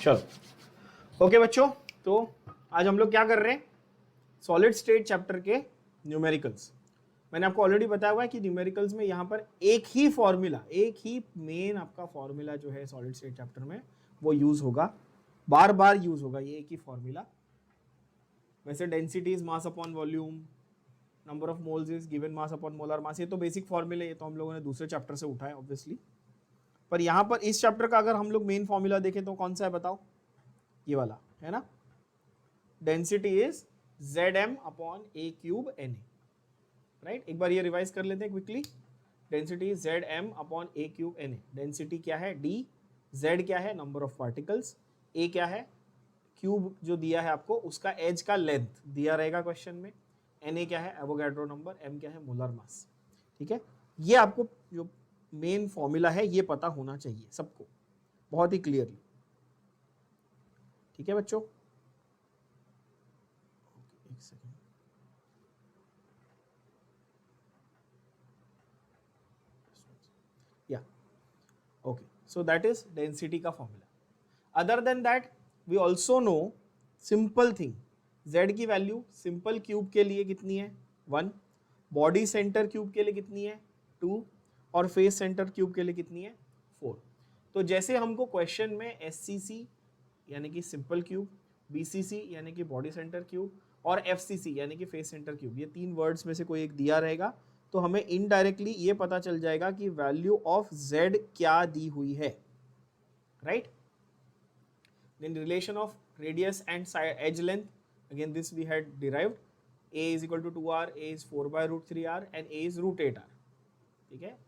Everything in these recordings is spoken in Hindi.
चलो ओके बच्चों, तो आज हम लोग क्या कर रहे हैं, सॉलिड स्टेट चैप्टर के न्यूमेरिकल्स। मैंने आपको ऑलरेडी बताया हुआ है कि न्यूमेरिकल्स में यहाँ पर एक ही फॉर्मूला, एक ही मेन आपका फॉर्मूला जो है सॉलिड स्टेट चैप्टर में वो यूज होगा, बार बार यूज होगा ये एक ही फॉर्मूला। वैसे density is mass upon volume, number of moles is given mass upon molar mass, ये तो बेसिक फॉर्मूले, ये तो हम लोगों ने दूसरे चैप्टर से उठाया ऑब्वियसली। पर यहाँ पर इस चैप्टर का अगर हम लोग मेन फॉर्मूला देखें तो कौन सा है बताओ, ये वाला है ना, density is Zm upon a cube N, right. एक बार ये रिवाइज कर लेते हैं quickly. Density Zm upon a cube N, density क्या है d, z क्या है नंबर ऑफ पार्टिकल्स, a क्या है क्यूब जो दिया है आपको उसका एज का लेंथ दिया रहेगा क्वेश्चन में, Na क्या है एवोगैड्रो नंबर, m क्या है मोलर मास। ठीक है, ये आपको जो मेन फॉर्मूला है ये पता होना चाहिए सबको बहुत ही क्लियरली। ठीक है बच्चों, एक सेकेंड, या okay, so that is density का formula. Other than that we also know simple thing, z की वैल्यू सिंपल क्यूब के लिए कितनी है 1, बॉडी सेंटर क्यूब के लिए कितनी है 2, और फेस सेंटर क्यूब के लिए कितनी है 4। तो जैसे हमको क्वेश्चन में SCC यानी कि सिंपल क्यूब, BCC यानी कि बॉडी सेंटर क्यूब, और FCC यानी कि फेस सेंटर क्यूब, ये तीन वर्ड्स में से कोई एक दिया रहेगा, तो हमें इनडायरेक्टली ये पता चल जाएगा कि वैल्यू ऑफ z क्या दी हुई है, right. Then relation of radius and edge length, again this we had derived, a is equal to 2r, a is 4 by root 3r and a is root 8r। ठीक है,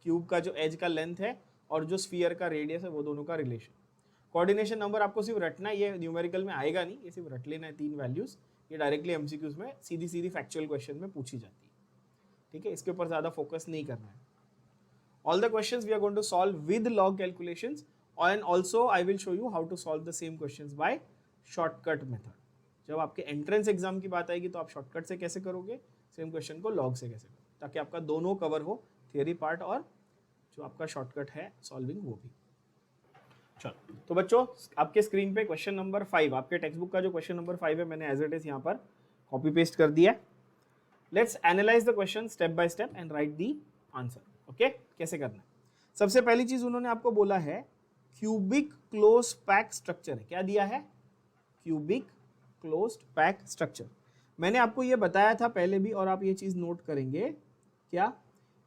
क्यूब का जो एज का लेंथ है और जो स्फीयर का रेडियस है वो दोनों का रिलेशन। कोऑर्डिनेशन नंबर आपको सिर्फ रटना है, ये न्यूमेरिकल में आएगा नहीं, ये सिर्फ रट लेना है तीन वैल्यूज, ये डायरेक्टली एमसीक्यूज में सीधी सीधी फैक्चुअल क्वेश्चन में पूछी जाती है। ठीक है, इसके ऊपर ज्यादा फोकस नहीं करना है। All the questions we are going to solve with log calculations, and also I will show you how to solve the same questions by shortcut method. जब आपके एंट्रेंस एग्जाम की बात आएगी तो आप शॉर्टकट से कैसे करोगे, सेम क्वेश्चन को लॉग से कैसे करोगे, ताकि आपका दोनों कवर हो, थियरी पार्ट और जो आपका शॉर्टकट है सॉल्विंग वो भी। चलो तो बच्चों, आपके स्क्रीन पे क्वेश्चन नंबर 5, आपके टेक्स्ट बुक का जो क्वेश्चन नंबर 5 है मैंने एज इट इज यहाँ पर कॉपी पेस्ट कर दिया। Let's analyse the question step by step and right the answer. Okay, कैसे करना है। सबसे पहली चीज उन्होंने आपको बोला है क्यूबिक क्लोज पैक स्ट्रक्चर है, क्या दिया है क्यूबिक क्लोज्ड पैक स्ट्रक्चर। मैंने आपको ये बताया था पहले भी और आप ये चीज नोट करेंगे क्या,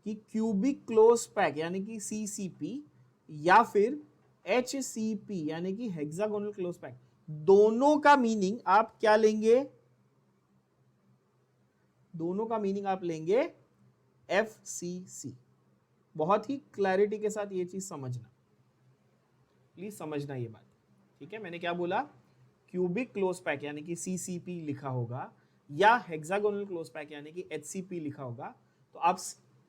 कि क्यूबिक क्लोज पैक यानी कि CCP या फिर HCP यानी कि हेक्सागोनल क्लोज पैक, दोनों का मीनिंग आप क्या लेंगे, दोनों का मीनिंग आप लेंगे FCC। बहुत ही क्लैरिटी के साथ ये चीज समझना, प्लीज समझना ये बात। ठीक है, मैंने क्या बोला, क्यूबिक क्लोज पैक यानी कि CCP लिखा होगा या हेक्सागोनल क्लोज पैक यानी कि HCP लिखा होगा, तो आप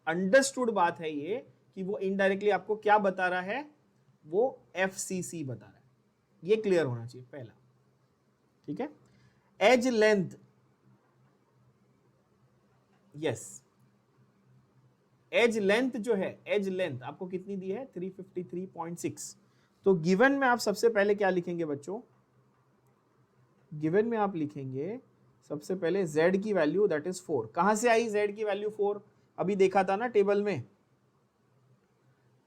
अंडरस्टूड बात है ये कि वो इनडायरेक्टली आपको क्या बता रहा है, वो FCC बता रहा है, ये क्लियर होना चाहिए पहला। ठीक है, edge length, yes, edge length जो है, एज लेंथ आपको कितनी दी है 353.6। तो गिवन में आप सबसे पहले क्या लिखेंगे बच्चों, गिवन में आप लिखेंगे सबसे पहले z की वैल्यू दैट इज 4। कहां से आई z की वैल्यू 4, अभी देखा था ना टेबल में,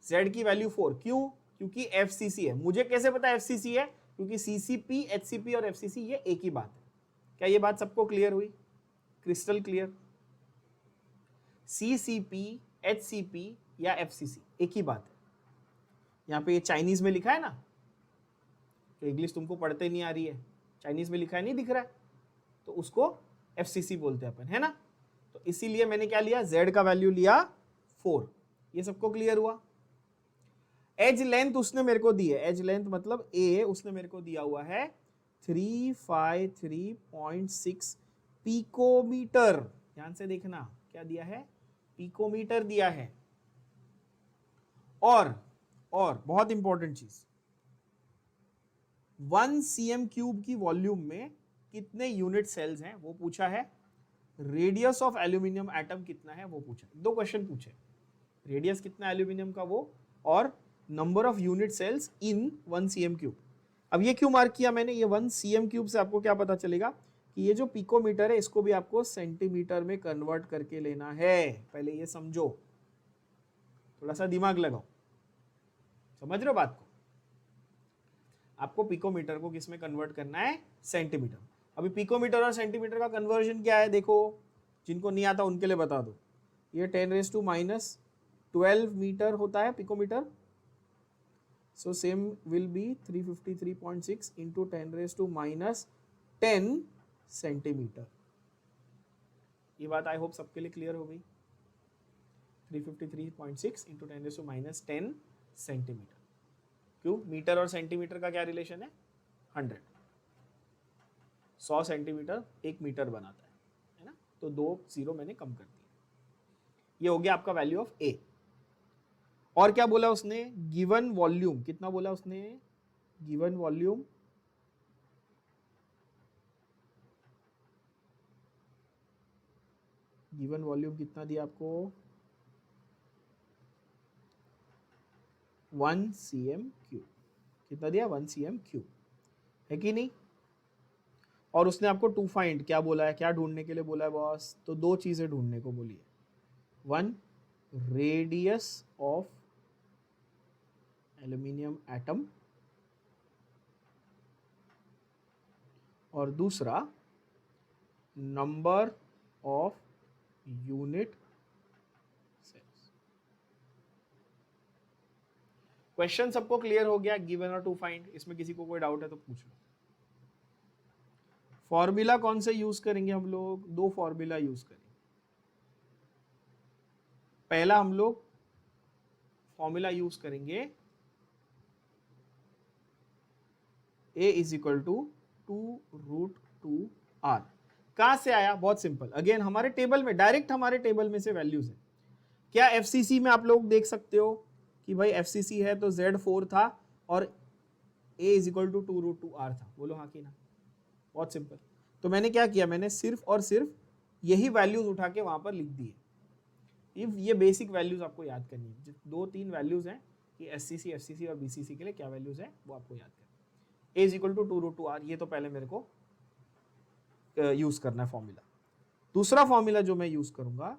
z की वैल्यू 4, क्यों, क्योंकि FCC है। मुझे कैसे पता FCC है, क्योंकि CCP, HCP और FCC ये एक ही बात है। क्या ये बात सबको क्लियर हुई, क्रिस्टल क्लियर। CCP, HCP या FCC एक ही बात है। यहाँ पे ये चाइनीज में लिखा है ना, तो इंग्लिश तुमको पढ़ते नहीं आ रही है, चाइनीज में लिखा है नहीं दिख रहा है, तो उसको FCC बोलते हैं अपन, है ना। तो इसीलिए मैंने क्या लिया, z का वैल्यू लिया 4। ये सबको क्लियर हुआ। एज लेंथ उसने मेरे को दी है, एज लेंथ मतलब a उसने मेरे को दिया हुआ है 353.6 पिकोमीटर। ध्यान से देखना क्या दिया है, पिकोमीटर दिया है। और बहुत इंपॉर्टेंट चीज, 1 cm क्यूब की वॉल्यूम में कितने यूनिट सेल्स हैं वो पूछा है, रेडियस ऑफ एल्यूमिनियम एटम कितना है वो पूछा। दो क्वेश्चन पूछे, रेडियस कितना एल्यूमिनियम का वो, और number of unit cells in 1 cm cube. अब ये क्यों मार्क किया मैंने, ये 1 cm³ से आपको क्या पता चलेगा कि ये जो पिकोमीटर है इसको भी आपको सेंटीमीटर में कन्वर्ट करके लेना है। पहले ये समझो, थोड़ा सा दिमाग लगाओ, समझ रहे हो बात को। आपको पिकोमीटर को किस में कन्वर्ट करना है, सेंटीमीटर। अभी पिकोमीटर और सेंटीमीटर का कन्वर्जन क्या है देखो, जिनको नहीं आता उनके लिए बता दो। ये 10⁻⁻12 मीटर होता है picometre. So same will be 353.6 into 10⁻⁻10 centimetre. ये बात आई होप सबके लिए क्लियर हो गई। 353.6 इंटू 10⁻⁻10 सेंटीमीटर। क्यों, मीटर और सेंटीमीटर का क्या रिलेशन है, 100। 100 सेंटीमीटर 1 मीटर बनाता है ना, तो 2 0 मैंने कम कर दिया। ये हो गया आपका वैल्यू ऑफ ए। और क्या बोला उसने, गिवन वॉल्यूम, कितना बोला उसने, गिवन वॉल्यूम कितना दिया आपको, 1 cm³। कितना दिया, 1 cm³, है कि नहीं। और उसने आपको टू फाइंड क्या बोला है, क्या ढूंढने के लिए बोला है बॉस, तो 2 चीजें ढूंढने को बोली है। 1 रेडियस ऑफ एल्यूमिनियम एटम, और दूसरा number of unit cells. Question सबको क्लियर हो गया, गिवन और टू फाइंड। इसमें किसी को कोई डाउट है तो पूछ लो। फॉर्मूला कौन से यूज करेंगे हम लोग, 2 फॉर्मूला यूज करेंगे। पहला हम लोग फॉर्मूला यूज करेंगे A is equal to 2√2r। कहां से आया, बहुत सिंपल, अगेन हमारे टेबल में, डायरेक्ट हमारे टेबल में से वैल्यूज है। क्या FCC में आप लोग देख सकते हो कि भाई FCC है तो Z4 था और A is equal to 2√2r था, बोलो हाँ कि ना। बहुत सिंपल। तो मैंने क्या किया, मैंने सिर्फ और सिर्फ यही वैल्यूज उठा के वहां पर लिख दिए। ये बेसिक वैल्यूज आपको याद करनी है। 2-3 वैल्यूज हैं कि SCC, FCC और BCC के लिए क्या वैल्यूज है वो आपको याद करनी है। A is equal to 2√2r, ये तो पहले मेरे को यूज करना है फॉर्मूला। दूसरा फॉर्मूला जो मैं यूज करूंगा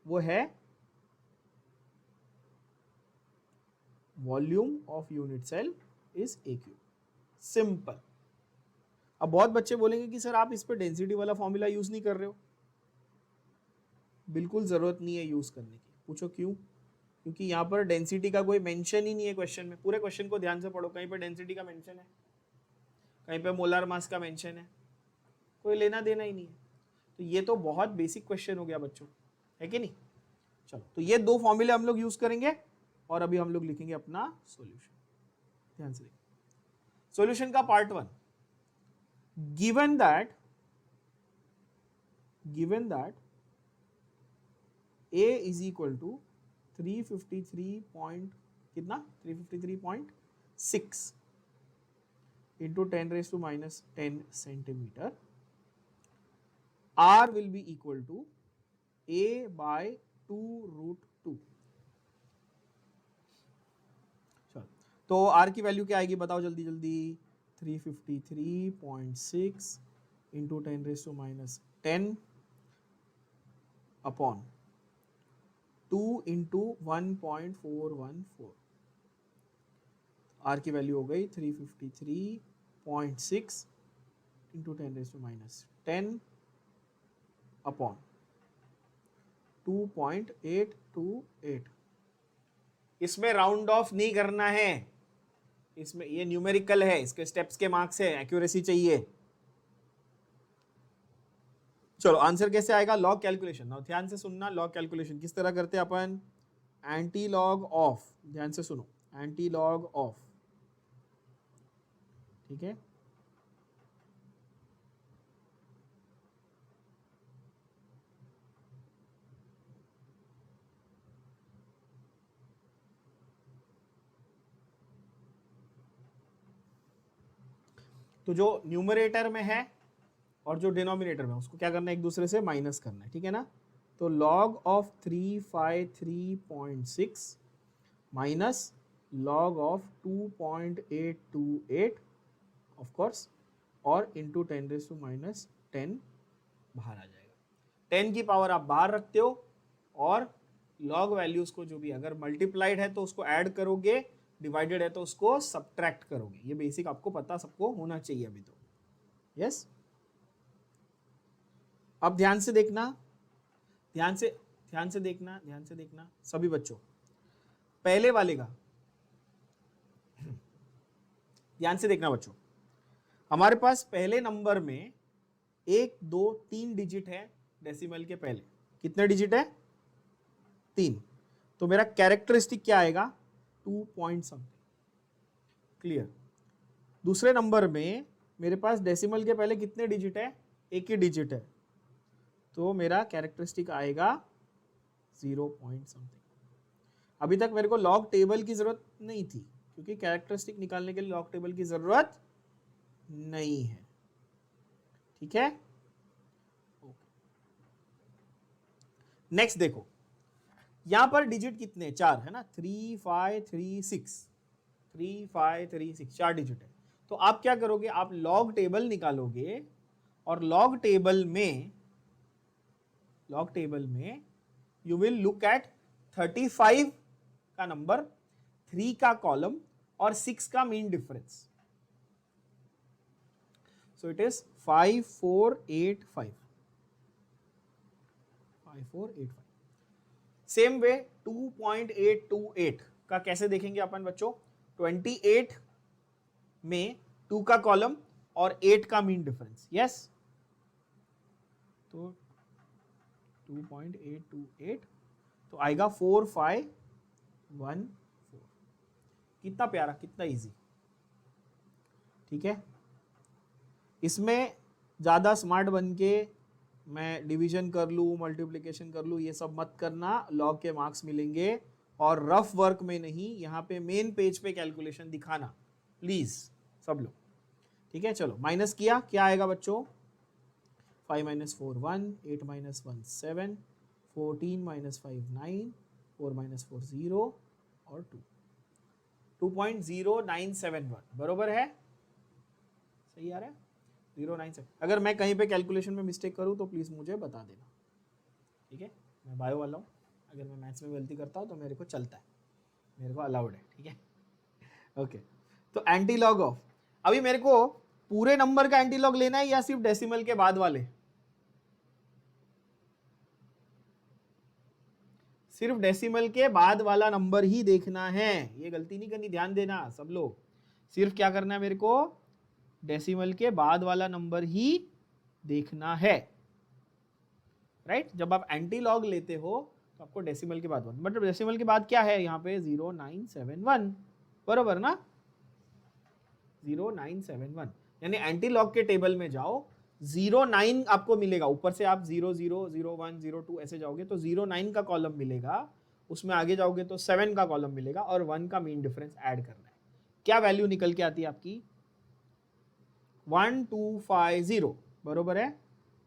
वो है volume of unit cell is A³। Simple. अब बहुत बच्चे बोलेंगे कि सर आप इस पे डेंसिटी वाला फॉर्मूला यूज नहीं कर रहे हो। बिल्कुल जरूरत नहीं है यूज करने की। पूछो क्यों, क्योंकि यहां पर डेंसिटी का कोई मेंशन ही नहीं है क्वेश्चन में। पूरे क्वेश्चन को ध्यान से पढ़ो, कहीं पर डेंसिटी का मेंशन है, कहीं पे मोलर मास का मेंशन है, कोई लेना देना ही नहीं है। तो ये तो बहुत बेसिक क्वेश्चन हो गया बच्चों, है कि नहीं। चलो, तो ये 2 फॉर्मूले हम लोग यूज करेंगे और अभी हम लोग लिखेंगे अपना सॉल्यूशन। ध्यान से देखिए, सॉल्यूशन का part 1। Given that A is equal to 353.6 into 10⁻⁻10 centimeter, R will be equal to A by 2√2। चलो, तो R की वैल्यू क्या आएगी बताओ जल्दी जल्दी। 353.6 into 10⁻⁻10 अपॉन 2 into 1.414। R की वैल्यू हो गई 353.6 into 10⁻⁻10 अपॉन 2.828। इसमें राउंड ऑफ नहीं करना है, इसमें ये न्यूमेरिकल है, इसके स्टेप्स के मार्क्स है, एक्यूरेसी चाहिए। चलो आंसर कैसे आएगा, लॉग कैलकुलेशन। नाउ ध्यान से सुनना, लॉग कैलकुलेशन किस तरह करते हैं अपन, एंटी लॉग ऑफ, ध्यान से सुनो, एंटी लॉग ऑफ, ठीक है। तो जो न्यूमरेटर में है और जो डिनोमिनेटर में, उसको क्या करना है, एक दूसरे से माइनस करना है, ठीक है ना। तो log of 353.6 minus log of 2.828 of course, और इंटू 10⁻10 बाहर आ जाएगा। 10 की पावर आप बाहर रखते हो और लॉग वैल्यूज को जो भी अगर मल्टीप्लाइड है तो उसको ऐड करोगे, डिवाइडेड है तो उसको सब्ट्रैक्ट करोगे। ये बेसिक आपको पता सबको होना चाहिए अभी तो। यस, अब ध्यान से देखना, ध्यान से देखना सभी बच्चों। पहले वाले का ध्यान से देखना बच्चों। हमारे पास पहले नंबर में 1 2 3 डिजिट है डेसिमल के पहले। कितने डिजिट है? 3। तो मेरा कैरेक्टरिस्टिक क्या आएगा? 2 पॉइंट समथिंग। क्लियर। दूसरे नंबर में मेरे पास डेसिमल के पहले कितने डिजिट है? एक ही डिजिट है, तो मेरा कैरेक्टरिस्टिक आएगा 0 पॉइंट समथिंग। अभी तक मेरे को लॉग टेबल की जरूरत नहीं थी, क्योंकि कैरेक्टरिस्टिक निकालने के लिए लॉग टेबल की जरूरत नहीं है। ठीक है, नेक्स्ट देखो, यहां पर डिजिट कितने? 4 है ना, 3 5 3 6, 3 5 3 6, 4 डिजिट है। तो आप क्या करोगे? आप लॉग टेबल निकालोगे और लॉग टेबल में यू विल लुक एट 35 का नंबर, 3 का कॉलम और 6 का mean difference. So it is 5485। Same way 2.828 का कैसे देखेंगे अपन बच्चों? 28 में 2 का कॉलम और 8 का मीन डिफरेंस। यस, तो 2.828 तो आएगा 4514। कितना प्यारा, कितना इजी। ठीक है, इसमें ज्यादा स्मार्ट बन के मैं डिवीजन कर लूँ, मल्टीप्लिकेशन कर लूँ, ये सब मत करना, लॉग के मार्क्स मिलेंगे। और रफ वर्क में नहीं, यहाँ पे मेन पेज पे कैलकुलेशन दिखाना प्लीज सब लोग। ठीक है, चलो माइनस किया, क्या आएगा बच्चों? 5 - 4 1, 8 - 1 7, 14 - 5 9, 4 - 4 0 और 2, 2.0971 बरोबर है? सही आ रहा है? 097। अगर मैं कहीं पे कैलकुलेशन में मिस्टेक करूं तो प्लीज मुझे बता देना। ठीक है, मैं बायो वाला हूँ, अगर मैं मैथ्स में गलती करता हूँ तो मेरे को चलता है, मेरे को अलाउड है। ठीक है, ओके। तो एंटी लॉग ऑफ, अभी मेरे को पूरे नंबर का एंटी लॉग लेना है या सिर्फ डेसिमल के बाद वाले? सिर्फ डेसिमल के बाद वाला नंबर ही देखना है, ये गलती नहीं करनी, ध्यान देना सब लोग। सिर्फ क्या करना है मेरे को? डेसिमल के बाद वाला नंबर ही देखना है, राइट? जब आप एंटी लॉग लेते हो तो आपको डेसिमल के बाद, मतलब डेसिमल के बाद क्या है यहाँ पे? 0971, बरोबर ना? 0971, यानी एंटी लॉग के टेबल में जाओ, 09 आपको मिलेगा। ऊपर से आप 00 01 02 ऐसे जाओगे तो 09 का कॉलम मिलेगा, उसमें आगे जाओगे तो 7 का कॉलम मिलेगा और 1 का मीन डिफरेंस ऐड करना है। क्या वैल्यू निकल के आती है आपकी? 1250, बरोबर है?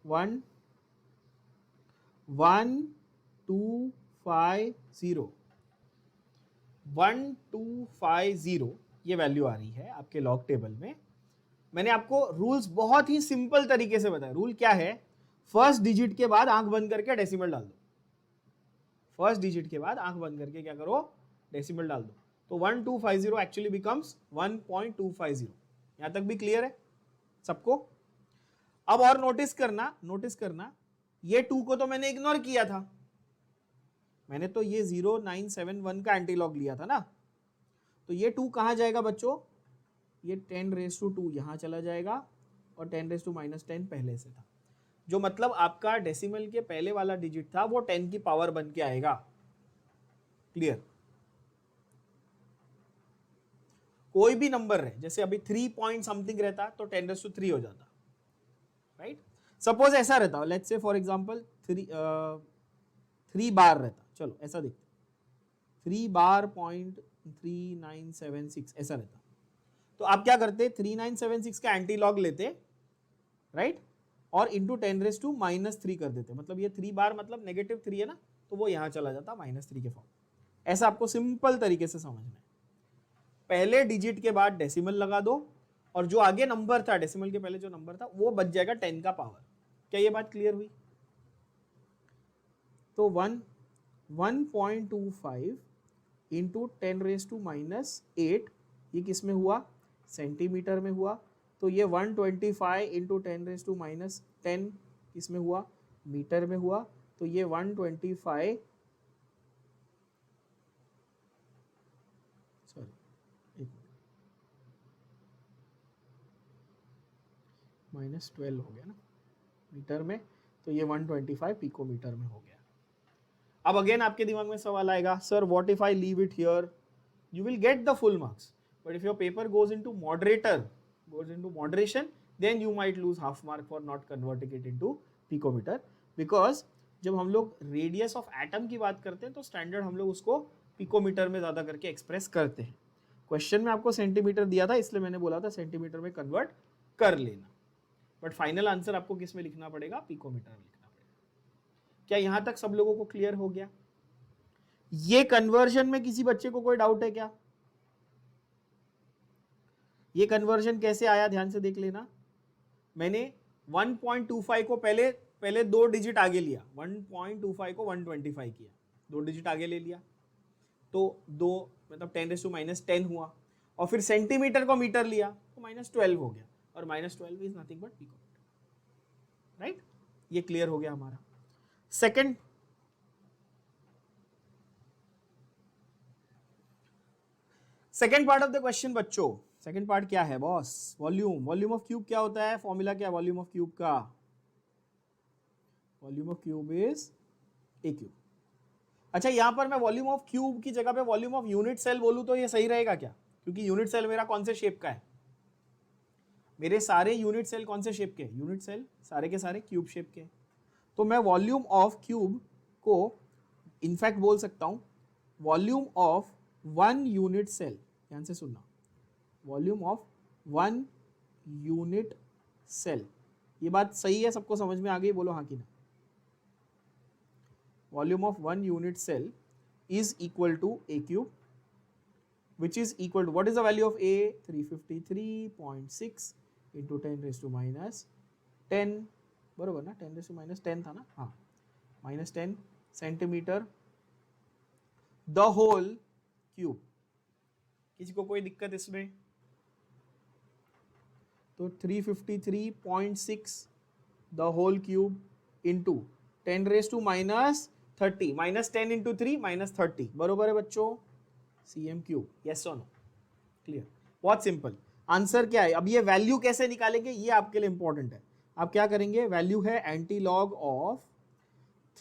1250 ये वैल्यू आ रही है आपके लॉग टेबल में। मैंने आपको रूल्स बहुत ही सिंपल तरीके से बताया। रूल क्या है? फर्स्ट डिजिट के बाद आंख बंद करके डेसिमल डाल दो। फर्स्ट डिजिट के बाद आंख बंद करके क्या करो? डेसिमल डाल दो। तो 1250 एक्चुअली बिकम्स 1.250। यहां तक भी क्लियर है सबको? अब और नोटिस करना, ये 2 को तो मैंने इग्नोर किया था, मैंने तो ये 0971 का एंटीलॉग लिया था ना। तो ये 2 कहां जाएगा बच्चों? ये 10⁻² यहां चला जाएगा और 10⁻−10 पहले से था, जो मतलब आपका डेसिमल के पहले वाला डिजिट था वो 10 की पावर बन के आएगा। क्लियर? कोई भी नंबर है, जैसे अभी 3 पॉइंट समथिंग रहता तो 10⁻³ हो जाता, राइट? सपोज ऐसा रहता, लेट्स से फॉर एग्जांपल 3 बार रहता, चलो ऐसा देखते, 3 बार 0.3976 ऐसा रहता, तो आप क्या करते? 3976 का एंटी लॉग लेते, राइट, और इंटू 10⁻³ कर देते, मतलब ये 3 बार मतलब -3 है ना, तो वो यहां चला जाता -3 के फॉर्म। ऐसा आपको सिंपल तरीके से समझना है। पहले डिजिट के बाद डेसिमल लगा दो और जो आगे नंबर था डेसिमल के पहले जो नंबर था वो बच जाएगा 10 का पावर। क्या ये बात क्लियर हुई? तो 1.25 इंटू 10⁻⁻8 ये किस में हुआ? सेंटीमीटर में हुआ। तो ये 125 इंटू 10⁻10 किस में हुआ? मीटर में हुआ। तो ये 125 -12 हो गया ना मीटर में, तो ये 125 पिकोमीटर में हो गया। अब अगेन आपके दिमाग में सवाल आएगा, sir what if I leave it here? You will get the full marks, but if your paper goes into moderation, then you might lose half mark for not converting it into picometre, because जब हम लोग रेडियस ऑफ एटम की बात करते हैं तो स्टैंडर्ड हम लोग उसको पिकोमीटर में ज्यादा करके एक्सप्रेस करते हैं। क्वेश्चन में आपको सेंटीमीटर दिया था, इसलिए मैंने बोला था सेंटीमीटर में कन्वर्ट कर लेना, बट फाइनल आंसर आपको किस में लिखना पड़ेगा? पिकोमीटर में लिखना पड़ेगा। क्या यहां तक सब लोगों को क्लियर हो गया? ये कन्वर्जन में किसी बच्चे को कोई डाउट है क्या? ये कन्वर्जन कैसे आया ध्यान से देख लेना। मैंने 1.25 को पहले 2 डिजिट आगे लिया, 1.25 को 125 किया, 2 डिजिट आगे ले लिया, तो 2 मतलब 10⁻10 हुआ, और फिर सेंटीमीटर को मीटर लिया तो -12 हो गया, और -12 is nothing but picometre, right? ये क्लियर हो गया हमारा। Second part of the question बच्चों, सेकेंड पार्ट क्या है बॉस? वॉल्यूम ऑफ क्यूब क्या होता है? फॉर्मूला क्या वॉल्यूम ऑफ क्यूब का? Volume of cube is a cube. अच्छा, यहां पर मैं वॉल्यूम ऑफ क्यूब की जगह पे वॉल्यूम ऑफ यूनिट सेल बोलूं तो ये सही रहेगा क्या? क्योंकि यूनिट सेल मेरा कौन से शेप का है? मेरे सारे यूनिट सेल कौन से शेप के? यूनिट सेल सारे के सारे क्यूब शेप के। तो मैं वॉल्यूम ऑफ क्यूब को इनफैक्ट बोल सकता हूं वॉल्यूम ऑफ 1 यूनिट सेल। ध्यान से सुनना, वॉल्यूम ऑफ 1 यूनिट सेल। ये बात सही है? सबको समझ में आ गई? बोलो हाँ कि ना। Volume of 1 unit cell is equal to a cube, which is equal to, what is the value of a? 353.6 into 10⁻10, बरोबर ना? 10⁻10 था ना? हाँ, -10 सेंटीमीटर द होल क्यूब। किसी को कोई दिक्कत इसमें? तो 353.6 the whole cube into 10⁻30, -10 into 3 -30, बरोबर है बच्चों? cm क्यूब। यस और नो? क्लियर? बहुत सिंपल। आंसर क्या है? अब ये वैल्यू कैसे निकालेंगे ये आपके लिए इंपॉर्टेंट है। आप क्या करेंगे? वैल्यू है anti log of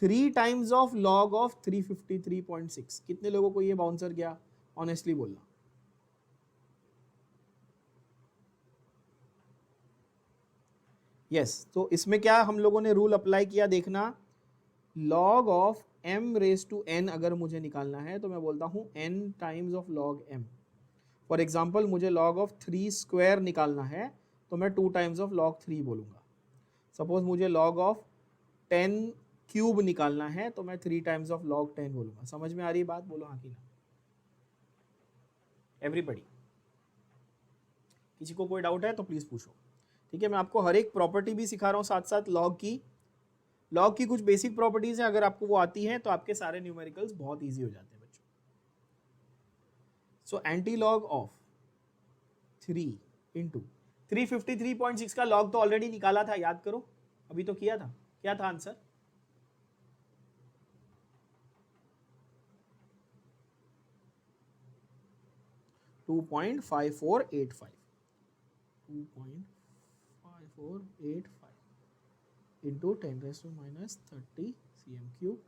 3 times of log of 353.6। कितने लोगों को ये बाउंसर गया? ऑनेस्टली बोलना। यस, तो इसमें क्या हम लोगों ने रूल अप्लाई किया देखना, लॉग ऑफ m⁻n अगर मुझे निकालना है तो मैं बोलता हूं n times of log m। For example मुझे log ऑफ 3 स्क्वायर निकालना है तो मैं 2 टाइम्स ऑफ log 3 बोलूंगा। सपोज मुझे log ऑफ 10 क्यूब निकालना है तो मैं 3 टाइम्स ऑफ log 10 बोलूंगा। समझ में आ रही है बात? बोलो हाँ कि ना एवरीबडी। किसी को कोई डाउट है तो प्लीज पूछो। ठीक है, मैं आपको हर एक प्रॉपर्टी भी सिखा रहा हूँ साथ साथ। लॉग की कुछ बेसिक प्रॉपर्टीज है, अगर आपको वो आती है तो आपके सारे न्यूमेरिकल्स बहुत ईजी हो जाते हैं बच्चों। So anti log of 3 into 353.6 का लॉग तो ऑलरेडी निकाला था, याद करो, अभी तो किया था। क्या था आंसर? (2.5485) 2.5485 इंटू 10⁻30 cm क्यूब।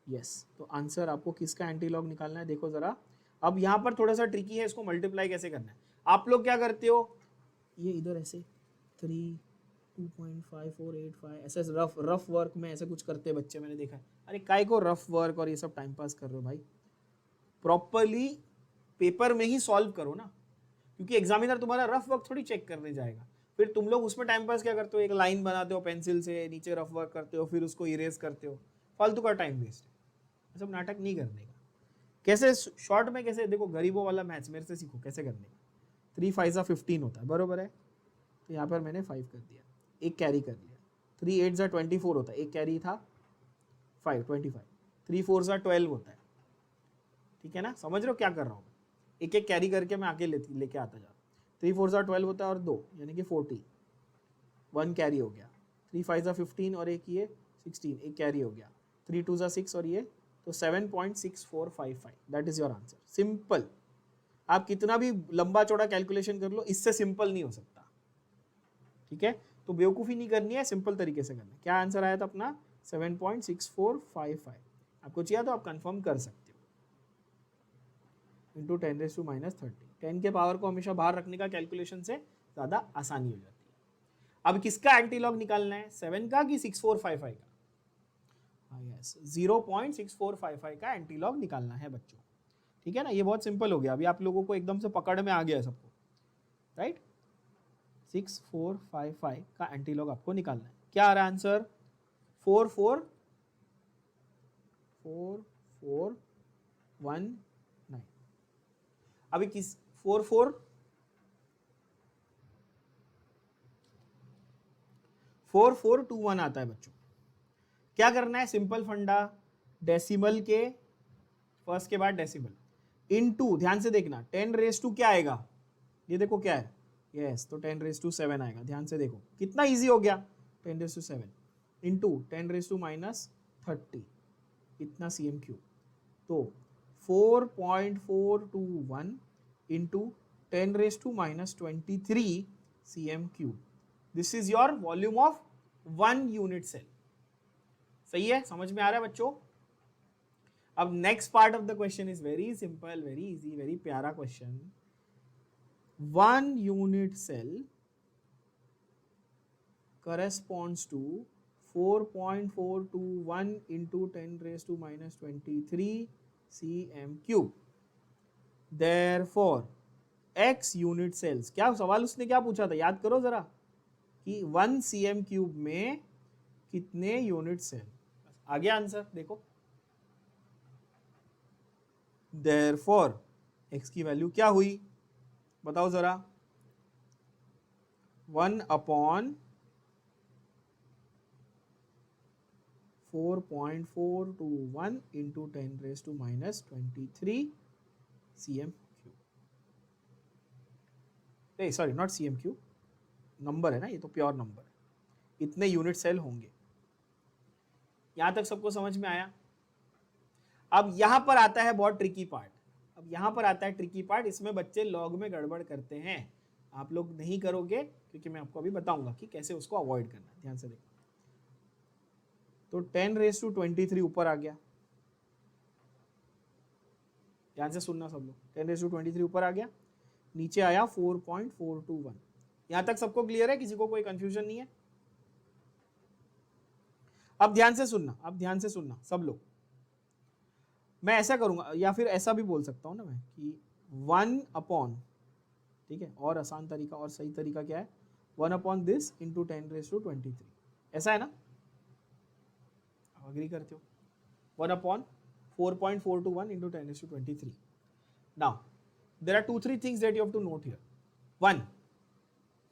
यस, तो आंसर आपको किसका एंटी लॉग निकालना है देखो जरा। अब यहां पर थोड़ा सा ट्रिकी है, इसको मल्टीप्लाई कैसे करना है। आप लोग क्या करते हो, ये इधर ऐसे 2.5485 ऐसे रफ वर्क में ऐसे कुछ करते हैं बच्चे, मैंने देखा है। अरे काय को रफ वर्क और ये सब टाइम पास कर रहे हो भाई? प्रॉपरली पेपर में ही सॉल्व करो ना, क्योंकि एग्जामिनर तुम्हारा रफ वर्क थोड़ी चेक करने जाएगा। फिर तुम लोग उसमें टाइम पास क्या करते हो, एक लाइन बनाते हो पेंसिल से, नीचे रफ वर्क करते हो, फिर उसको इरेज करते हो, फालतू का टाइम वेस्ट है। सब नाटक नहीं करने का। कैसे शॉर्ट में कैसे देखो, गरीबों वाला मैथ्स मेरे से सीखो कैसे करने का। 3 5 15 होता है, बरोबर है। तो यहाँ पर मैंने 5 कर दिया, एक कैरी कर लिया। 3 8 24 होता है, एक कैरी था 5 25। 3 4 12 होता है, ठीक है ना, समझ रहे हो क्या कर रहा हूँ, एक एक कैरी करके मैं आगे लेके आता जा रहा हूँ। 3 4 12 होता है और 2 यानी कि 40, 1 कैरी हो गया। 3 5 15 और एक ये 16, एक कैरी हो गया। 3 2 6 और ये, तो 7.6455, that is your answer. Simple, आप कितना भी लंबा चौड़ा कैलकुलेशन कर लो, इससे सिंपल नहीं हो सकता, ठीक है। तो बेवकूफ़ी नहीं करनी है, सिंपल तरीके से करना है। क्या आंसर आया था अपना? 7.6455। आपको चाहिए तो आप कंफर्म कर सकते हो, इंटू 10⁻30। 10 के पावर को हमेशा बाहर रखने का कैलकुलेशन से ज़्यादा आसानी हो जाती है। अब किसका एंटीलॉग निकालना है, 7 का कि 6455 का? हाँ यस, 0.6455 का एंटीलॉग निकालना है बच्चों, ठीक है ना। ये बहुत सिंपल हो गया, अभी आप लोगों को एकदम से पकड़ में आ गया सबको, राइट। 6455 का एंटीलॉग आपको निकालना है। क्या आ रहा है आंसर? 4419। अभी किस 4421 आता है बच्चों। क्या करना है? सिंपल फंडा, डेसिमल के फर्स्ट के बाद डेसिमल इनटू, ध्यान से देखना, 10 रेज टू क्या आएगा, ये देखो क्या है, यस, तो 10 रेज टू 7 आएगा। ध्यान से देखो कितना इजी हो गया, 10 raise to 7 into 10 raise to -30, इतना cm क्यूब। तो 4.421 into 10 raise to -23 cm cube. This is your volume of 1 unit cell. सही है, समझ में आ रहा है बच्चों? अब next part of the question is very simple, very easy, very प्यारा question. 1 unit cell corresponds to 4.421 into 10 raised to -23 cm cube. Therefore, x unit cells, क्या सवाल उसने क्या पूछा था, याद करो जरा, कि 1 cm क्यूब में कितने यूनिट सेल। आ गया आंसर, देखो। Therefore, x की वैल्यू क्या हुई, बताओ जरा। 1/4.421 into 10 raised to -23 cm cube. Sorry, not cm cube, number है ना, ये तो प्योर नंबर है। इतने यूनिट सेल होंगे। यहां तक सबको समझ में आया? अब यहां पर आता है बहुत ट्रिकी पार्ट। अब यहां पर आता है ट्रिकी पार्ट, इसमें बच्चे लॉग में गड़बड़ करते हैं। आप लोग नहीं करोगे, क्योंकि मैं आपको अभी बताऊंगा कि कैसे उसको अवॉइड करना है। ध्यान से देखो, तो 10 रेज टू 23 ऊपर आ गया। ध्यान से सुनना सब लोग, 10 रेज टू 23 ऊपर आ गया, नीचे आया 4.421। यहां तक सबको क्लियर है? किसी को कोई कंफ्यूजन नहीं है? अब ध्यान से सुनना, अब ध्यान से सुनना सब लोग। मैं ऐसा करूंगा, या फिर ऐसा भी बोल सकता हूं ना मैं, कि 1 अपॉन, ठीक है, और आसान तरीका और सही तरीका क्या है, 1 upon this into 10 raise to 23। ऐसा है ना, अग्री करते हो? 1 upon 4.421 into 10 raised to 23. Now, there are 2-3 things that you have to note here. 1,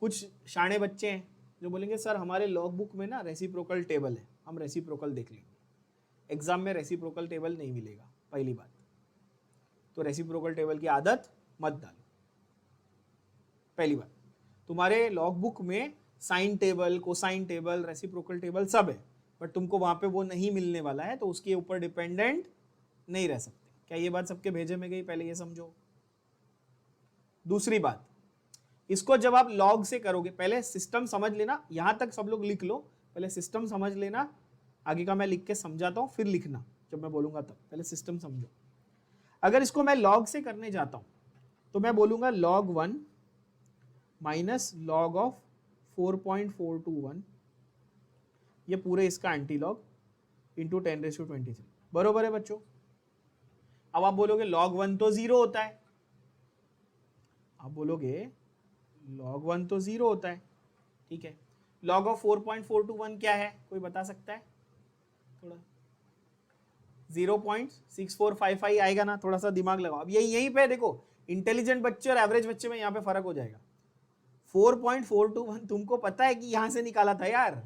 कुछ शाणे बच्चे हैं जो बोलेंगे सर हमारे लॉग बुक में ना रेसिप्रोकल टेबल है, हम रेसिप्रोकल देख लेंगे। एग्जाम में रेसिप्रोकल टेबल नहीं मिलेगा, पहली बात तो रेसिप्रोकल टेबल की आदत मत डालो। पहली बात, तुम्हारे लॉग बुक में sine table, cosine table, reciprocal table सब है, बट तुमको वहां पे वो नहीं मिलने वाला है, तो उसके ऊपर डिपेंडेंट नहीं रह सकते। क्या ये बात सबके भेजे में गई? पहले ये समझो। दूसरी बात, इसको जब आप लॉग से करोगे, पहले सिस्टम समझ लेना, यहां तक सब लोग लिख लो, पहले सिस्टम समझ लेना, आगे का मैं लिख के समझाता हूं, फिर लिखना जब मैं बोलूंगा तब। पहले सिस्टम समझो। अगर इसको मैं लॉग से करने जाता हूं तो मैं बोलूंगा log 1 माइनस लॉग ऑफ 4.421, ये पूरे इसका एंटीलॉग इंटू 10 रेज़ टू 23। बरोबर है बच्चों? अब आप बोलोगे log 1 तो 0 होता है, आप बोलोगे log 1 तो 0 होता है, ठीक है। log ऑफ 4.421 क्या है, कोई बता सकता है? थोड़ा 0.6455 आएगा ना, थोड़ा सा दिमाग लगाओ। अब यही पे देखो, इंटेलिजेंट बच्चे और एवरेज बच्चे में यहाँ पे फर्क हो जाएगा। 4.421 तुमको पता है कि यहां से निकाला था यार,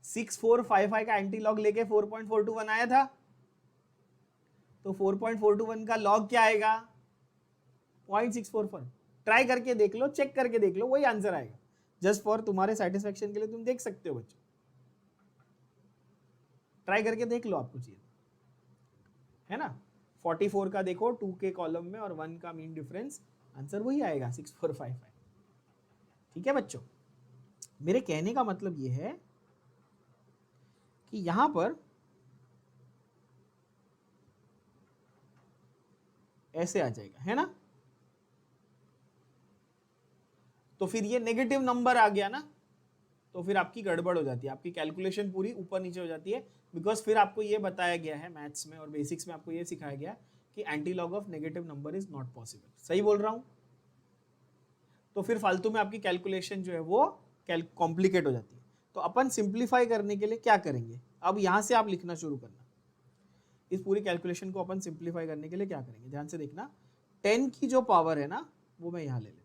6455 का एंटी लॉग लेके 4.421 आया था, तो 4.421 का लॉग क्या आएगा 0.644। ट्राई करके देख लो, चेक करके देख लो, वही आंसर आएगा। जस्ट फॉर तुम्हारे सेटिस्फेक्शन के लिए तुम देख सकते हो बच्चों, ट्राई करके देख लो, आपको चाहिए है ना। 44 का देखो 2 के कॉलम में और 1 का मीन डिफरेंस, आंसर वही आएगा 6455। ठीक है बच्चों, मेरे कहने का मतलब ये है कि यहां पर ऐसे आ जाएगा, है ना। तो फिर ये नेगेटिव नंबर आ गया ना, तो फिर आपकी गड़बड़ हो जाती है, आपकी कैलकुलेशन पूरी ऊपर नीचे हो जाती है। बिकॉज फिर आपको ये बताया गया है मैथ्स में और बेसिक्स में, आपको ये सिखाया गया कि anti log of negative number is not possible. सही बोल रहा हूं? तो फिर फालतू में आपकी कैलकुलेशन जो है वो कॉम्प्लिकेट हो जाती है। तो अपन सिंप्लीफाई करने के लिए क्या करेंगे, अब यहां से आप लिखना शुरू करना। इस पूरी कैलकुलेशन को अपन सिंप्लीफाई करने के लिए क्या करेंगे, ध्यान से देखना। 10 की जो पावर है ना, वो मैं यहां ले लेता हूं।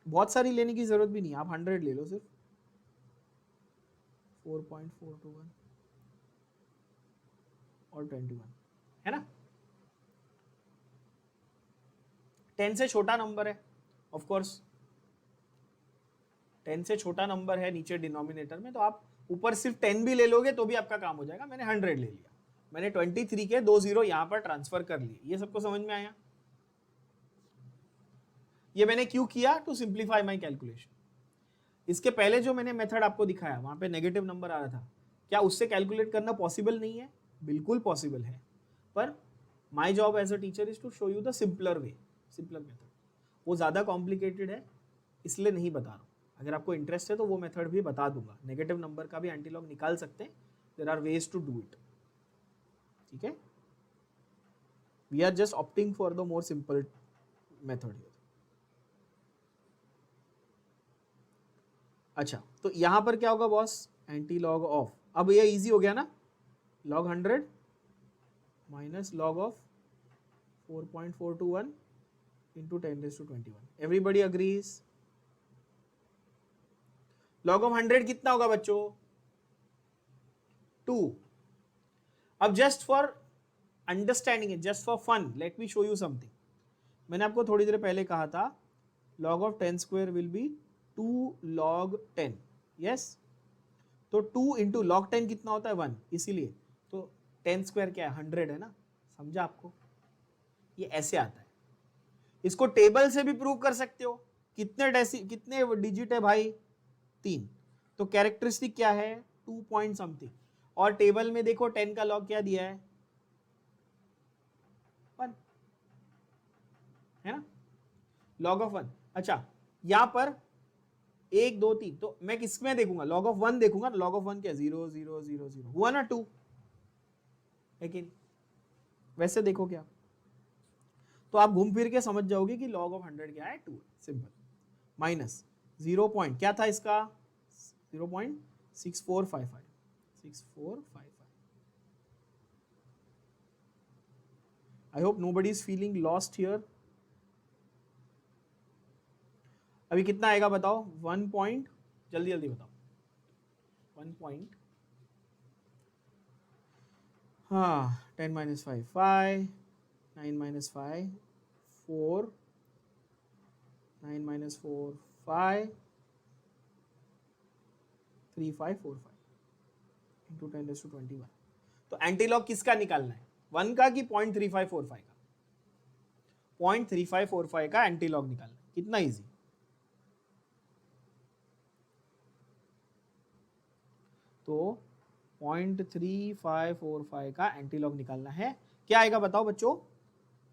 बहुत सारी लेने की जरूरत भी नहीं, आप 100 ले लो सिर्फ। 4.421 और 21, है ना। 10 से छोटा नंबर है, ऑफ कोर्स 10 से छोटा नंबर है नीचे डिनोमिनेटर में, तो आप ऊपर सिर्फ 10 भी ले लोगे तो भी आपका काम हो जाएगा। मैंने 100 ले लिया, मैंने 23 के 2 जीरो यहां पर ट्रांसफर कर लिए। ये सबको समझ में आया? ये मैंने क्यों किया, टू सिंप्लीफाई माई कैलकुलेशन। इसके पहले जो मैंने मेथड आपको दिखाया वहां पे नेगेटिव नंबर आ रहा था, क्या उससे कैलकुलेट करना पॉसिबल नहीं है? बिल्कुल पॉसिबल है, पर my job as a teacher is to show you the simpler way, simpler method. वो ज़्यादा कॉम्प्लिकेटेड है इसलिए नहीं बता रहा हूँ। अगर आपको इंटरेस्ट है तो वो मेथड भी बता दूंगा, नेगेटिव नंबर का भी एंटीलॉग निकाल सकते हैं, there are ways to do it. ठीक है, we are just opting for the more simple method here. अच्छा, तो यहां पर क्या होगा बॉस, एंटी लॉग ऑफ, अब ये इजी हो गया ना, log 100 minus log of 4.421 into 10⁻²1। Everybody agrees? Log of 100 कितना होगा बच्चों, 2। अब just for understanding, just for fun, let me show you something. मैंने आपको थोड़ी देर पहले कहा था log of 10 square will be 2 log 10, yes? तो 2 इंटू log 10 कितना होता है 1, इसीलिए तो 10 स्क्वायर क्या है 100 है ना, समझा आपको? ये ऐसे आता है, इसको टेबल से भी प्रूव कर सकते हो। कितने डिजिट है भाई, 3, तो कैरेक्टरिस्टिक क्या है 2 पॉइंट समथिंग, और टेबल में देखो 10 का लॉग क्या दिया है 1, है ना, लॉग ऑफ 1। अच्छा, यहां पर 1 2 3, तो मैं किसमें देखूंगा, लॉग ऑफ 1 देखूंगा, लॉग ऑफ 1 क्या 0 0 0 0 हुआ ना 2, लेकिन वैसे देखो क्या, तो आप घूम फिर के समझ जाओगे कि लॉग ऑफ 100 क्या है 2, सिंपल। माइनस 0 पॉइंट क्या था इसका 0.6455, 6455। I hope nobody is feeling lost here. अभी कितना आएगा बताओ, 1 पॉइंट, जल्दी जल्दी बताओ, 1 पॉइंट, हाँ 10 - 5 5, 9 - 5 4, 9 - 4 5, 3545 इंटू 10⁻21। तो एंटीलॉग किसका निकालना है, 1 का कि 0.3545 का? 0.3545 का एंटीलॉग निकालना है, कितना इजी। तो 0.3545 का एंटीलॉग निकालना है, क्या आएगा बताओ बच्चों,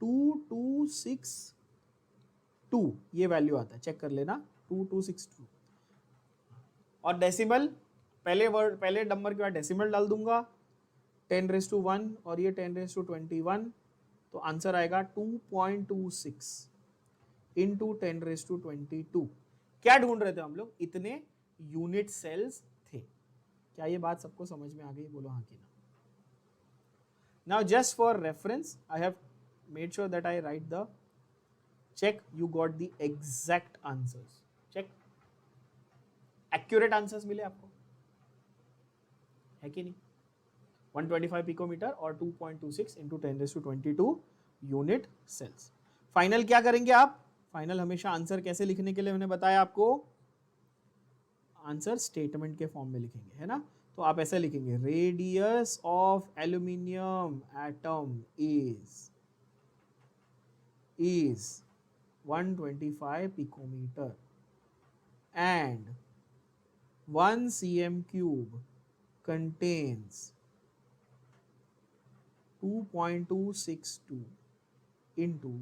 2262, ये वैल्यू आता है, चेक कर लेना 2262। और डेसिमल, पहले नंबर के बाद डेसिमल डाल दूंगा, 10⁻1 और ये 10⁻21, तो आंसर आएगा 2.26 इंटू 10⁻22। क्या ढूंढ रहे थे हम लोग, इतने यूनिट सेल्स थे। क्या ये बात सबको समझ में आ गई, बोलो हाँ कि ना। Now just for reference, I have made sure that I write the check you got the exact answers. Check accurate answers मिले आपको, है कि नहीं? 125 पिकोमीटर और 2.26 इंटू 10⁻22 यूनिट सेल्स. फाइनल क्या करेंगे आप? फाइनल हमेशा आंसर कैसे लिखने के लिए मैंने बताया आपको, आंसर स्टेटमेंट के फॉर्म में लिखेंगे, है ना? तो आप ऐसा लिखेंगे, radius of aluminium atom is 125 picometer and 1 cm cube contains 2.262 into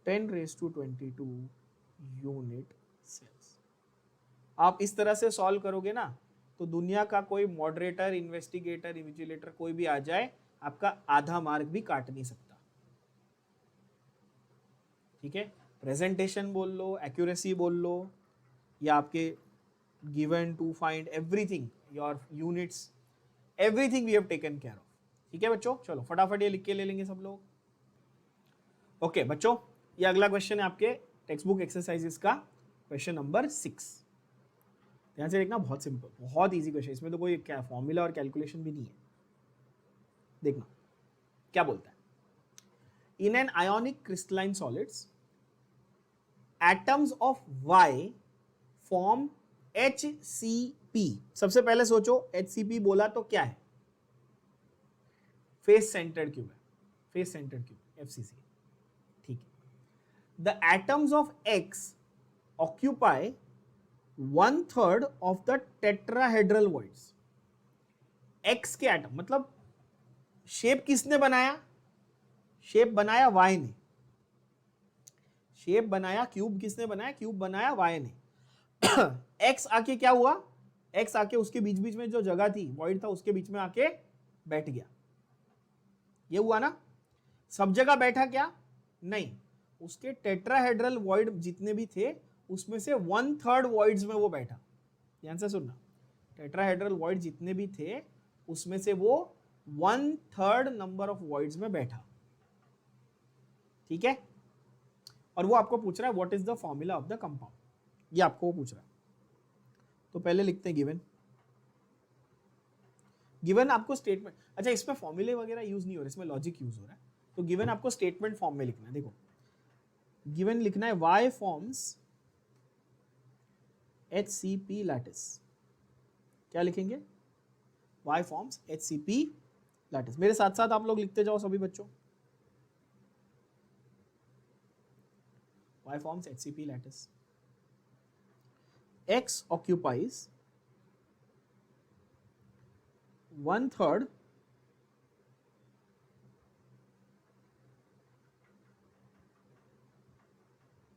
10⁻22 unit cells. आप इस तरह से सॉल्व करोगे ना तो दुनिया का कोई मॉडरेटर, इन्वेस्टिगेटर, इन्विजिलेटर कोई भी आ जाए, आपका आधा मार्क भी काट नहीं सकता. ठीक है, प्रेजेंटेशन बोल लो, एक्यूरेसी बोल लो, या आपके given to find everything, your units, everything we have taken care of. ठीक है बच्चों, चलो फटाफट ये लिख के ले लेंगे सब लोग. ओके बच्चों, ये अगला क्वेश्चन है आपके टेक्स्ट बुक एक्सरसाइजेस का, क्वेश्चन नंबर 6. ध्यान से देखना, बहुत सिंपल, बहुत इजी क्वेश्चन, इसमें तो कोई क्या फॉर्मूला और कैलकुलेशन भी नहीं है. देखना क्या बोलता है. In an ionic crystalline solids atoms of Y form HCP. सबसे पहले सोचो HCP बोला तो क्या है? फेस सेंटर्ड क्यूब है, फेस सेंटर्ड क्यूब FCC. ठीक है. The atoms of X occupy 1/3 of the tetrahedral voids. X के एटम मतलब शेप किसने बनाया? शेप बनाया Y ने. शेप बनाया, क्यूब किसने बनाया? क्यूब बनाया Y ने. X आके क्या हुआ? X आके उसके बीच बीच में जो जगह थी, वॉइड था, उसके बीच में आके बैठ गया. ये हुआ ना? सब जगह बैठा क्या? नहीं, उसके टेट्राहेड्रल वॉइड जितने भी थे उसमें से 1/3 वॉइड्स में वो बैठा. ध्यान से सुनना, टेट्राहेड्रल वॉइड जितने भी थे उसमें से वो 1/3 नंबर ऑफ वॉइड्स में बैठा. ठीक है, और वो आपको पूछ रहा है what is the formula of the compound. ये आपको वो पूछ रहा है. तो पहले लिखते हैं गिवन. गिवन आपको स्टेटमेंट, अच्छा इसमें फॉर्मूले वगैरह यूज नहीं हो रहे, इसमें लॉजिक यूज हो रहा है. तो गिवन आपको स्टेटमेंट फॉर्म में लिखना है. देखो गिवन लिखना है Y फॉर्म्स HCP लैटिस. क्या लिखेंगे? Y forms HCP lattice. मेरे साथ साथ आप लोग लिखते जाओ सभी बच्चों. Y forms HCP lattice. X occupies 1/3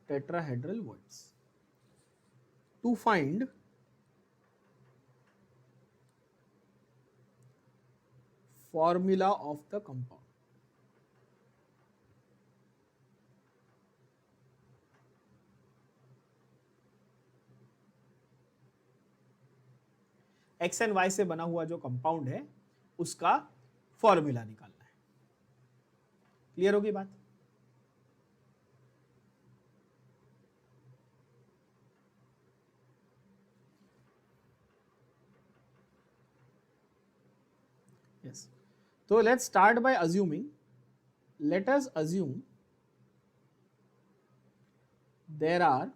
tetrahedral voids. To find formula of the compound. X and Y से बना हुआ जो कंपाउंड है उसका फॉर्मूला निकालना है. क्लियर होगी बात? यस. तो let's start by assuming, let us assume there are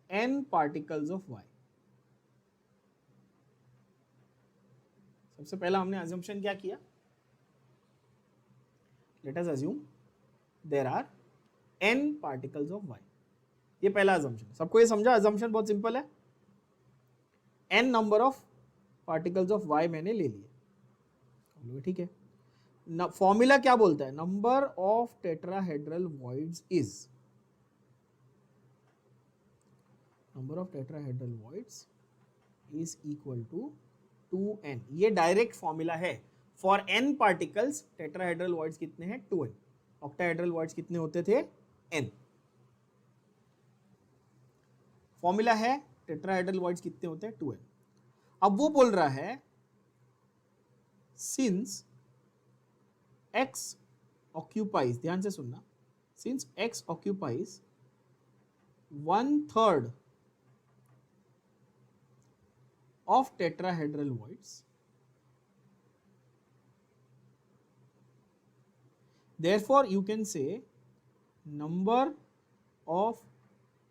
n particles of Y. सबसे पहला हमने assumption क्या किया? Let us assume there are n particles of Y. ये पहला assumption. सबको ये समझा? assumption बहुत सिंपल है. n number of particles of Y मैंने ले लिए. ठीक है. फॉर्मूला क्या बोलता है? Number of tetrahedral voids is, number of tetrahedral voids is equal to 2n. ये डायरेक्ट फॉर्मूला है. For n particles tetrahedral voids कितने हैं? 2n. ऑक्टाहेड्रल वॉइड्स कितने होते थे? n. फॉर्मूला है टेट्राहेड्रल वॉइड्स कितने होते हैं? 2n. अब वो बोल रहा है सिंस x occupies, ध्यान से सुनना, since x occupies 1/3 of tetrahedral voids, therefore you can say number of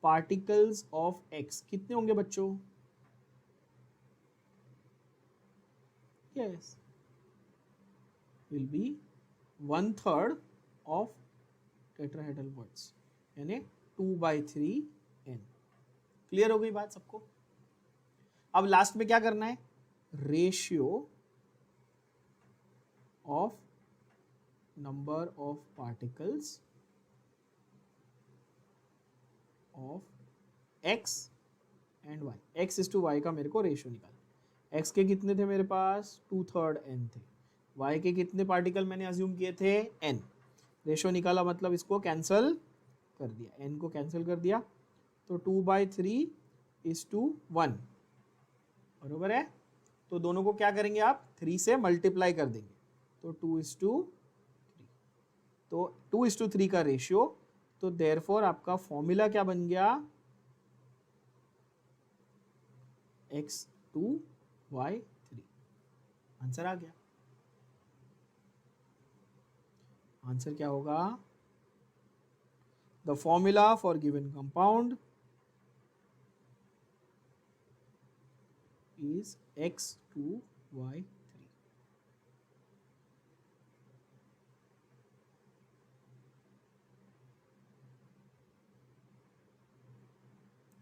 particles of x कितने होंगे बच्चों? Yes, will be 1/3 of tetrahedral voids, यानी 2/3n। क्लियर हो गई बात सबको? अब लास्ट में क्या करना है? Ratio of number of particles of x and y, x is to y का मेरे को रेशियो निकाल। x के कितने थे मेरे पास? 2/3 n थे। y के कितने पार्टिकल मैंने अज्यूम किए थे? n। रेशियो निकाला मतलब इसको कैंसल कर दिया, n को कैंसिल कर दिया, तो 2/3 इज टू 1, बरोबर है? तो दोनों को क्या करेंगे आप? 3 से मल्टीप्लाई कर देंगे, तो 2:3, तो 2:3 का रेशियो। तो देयरफॉर आपका फॉर्मूला क्या बन गया? x2y3। आंसर आ गया। आंसर क्या होगा? The formula for given compound is x2y3।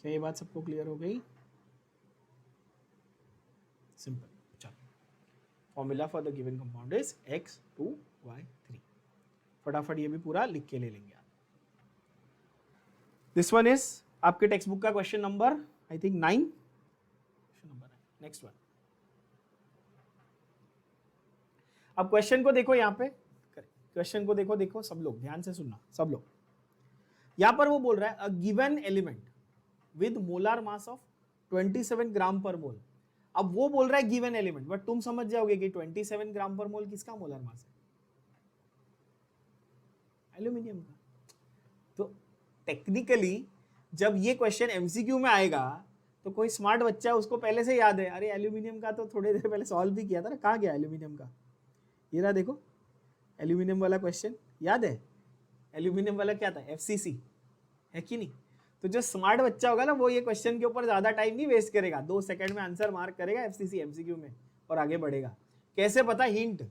क्या ये बात सबको क्लियर हो गई? सिंपल। चलो, formula for the given compound is x2y3। फटाफट ये भी पूरा लिख के ले लेंगे आप। दिस वन इज आपके टेक्स्ट बुक का question number I think 9। Next one. अब क्वेश्चन को देखो, यहां पे क्वेश्चन को देखो सब लोग ध्यान से सुनना, सब लोग। यहां पर वो बोल रहा है a given element with molar mass of 27 gram per मोल। अब वो बोल रहा है गिवन एलिमेंट, बट तुम समझ जाओगे कि 27 ग्राम पर मोल किसका मोलार मास है? एल्यूमिनियम का। तो टेक्निकली जब ये क्वेश्चन एमसीक्यू में आएगा तो कोई स्मार्ट बच्चा उसको पहले से याद है, अरे एल्यूमिनियम का तो थोड़ी देर पहले सॉल्व भी किया था ना, कहाँ गया एल्यूमिनियम का? ये रहा देखो, एल्यूमिनियम वाला क्वेश्चन याद है? एल्यूमिनियम वाला क्या था? एफसीसी, है कि नहीं? तो जो स्मार्ट बच्चा होगा ना, वो ये क्वेश्चन के ऊपर ज्यादा टाइम नहीं वेस्ट करेगा, 2 सेकंड में आंसर मार्क करेगा एफसीसी एमसीक्यू में और आगे बढ़ेगा। कैसे पता? हिंट,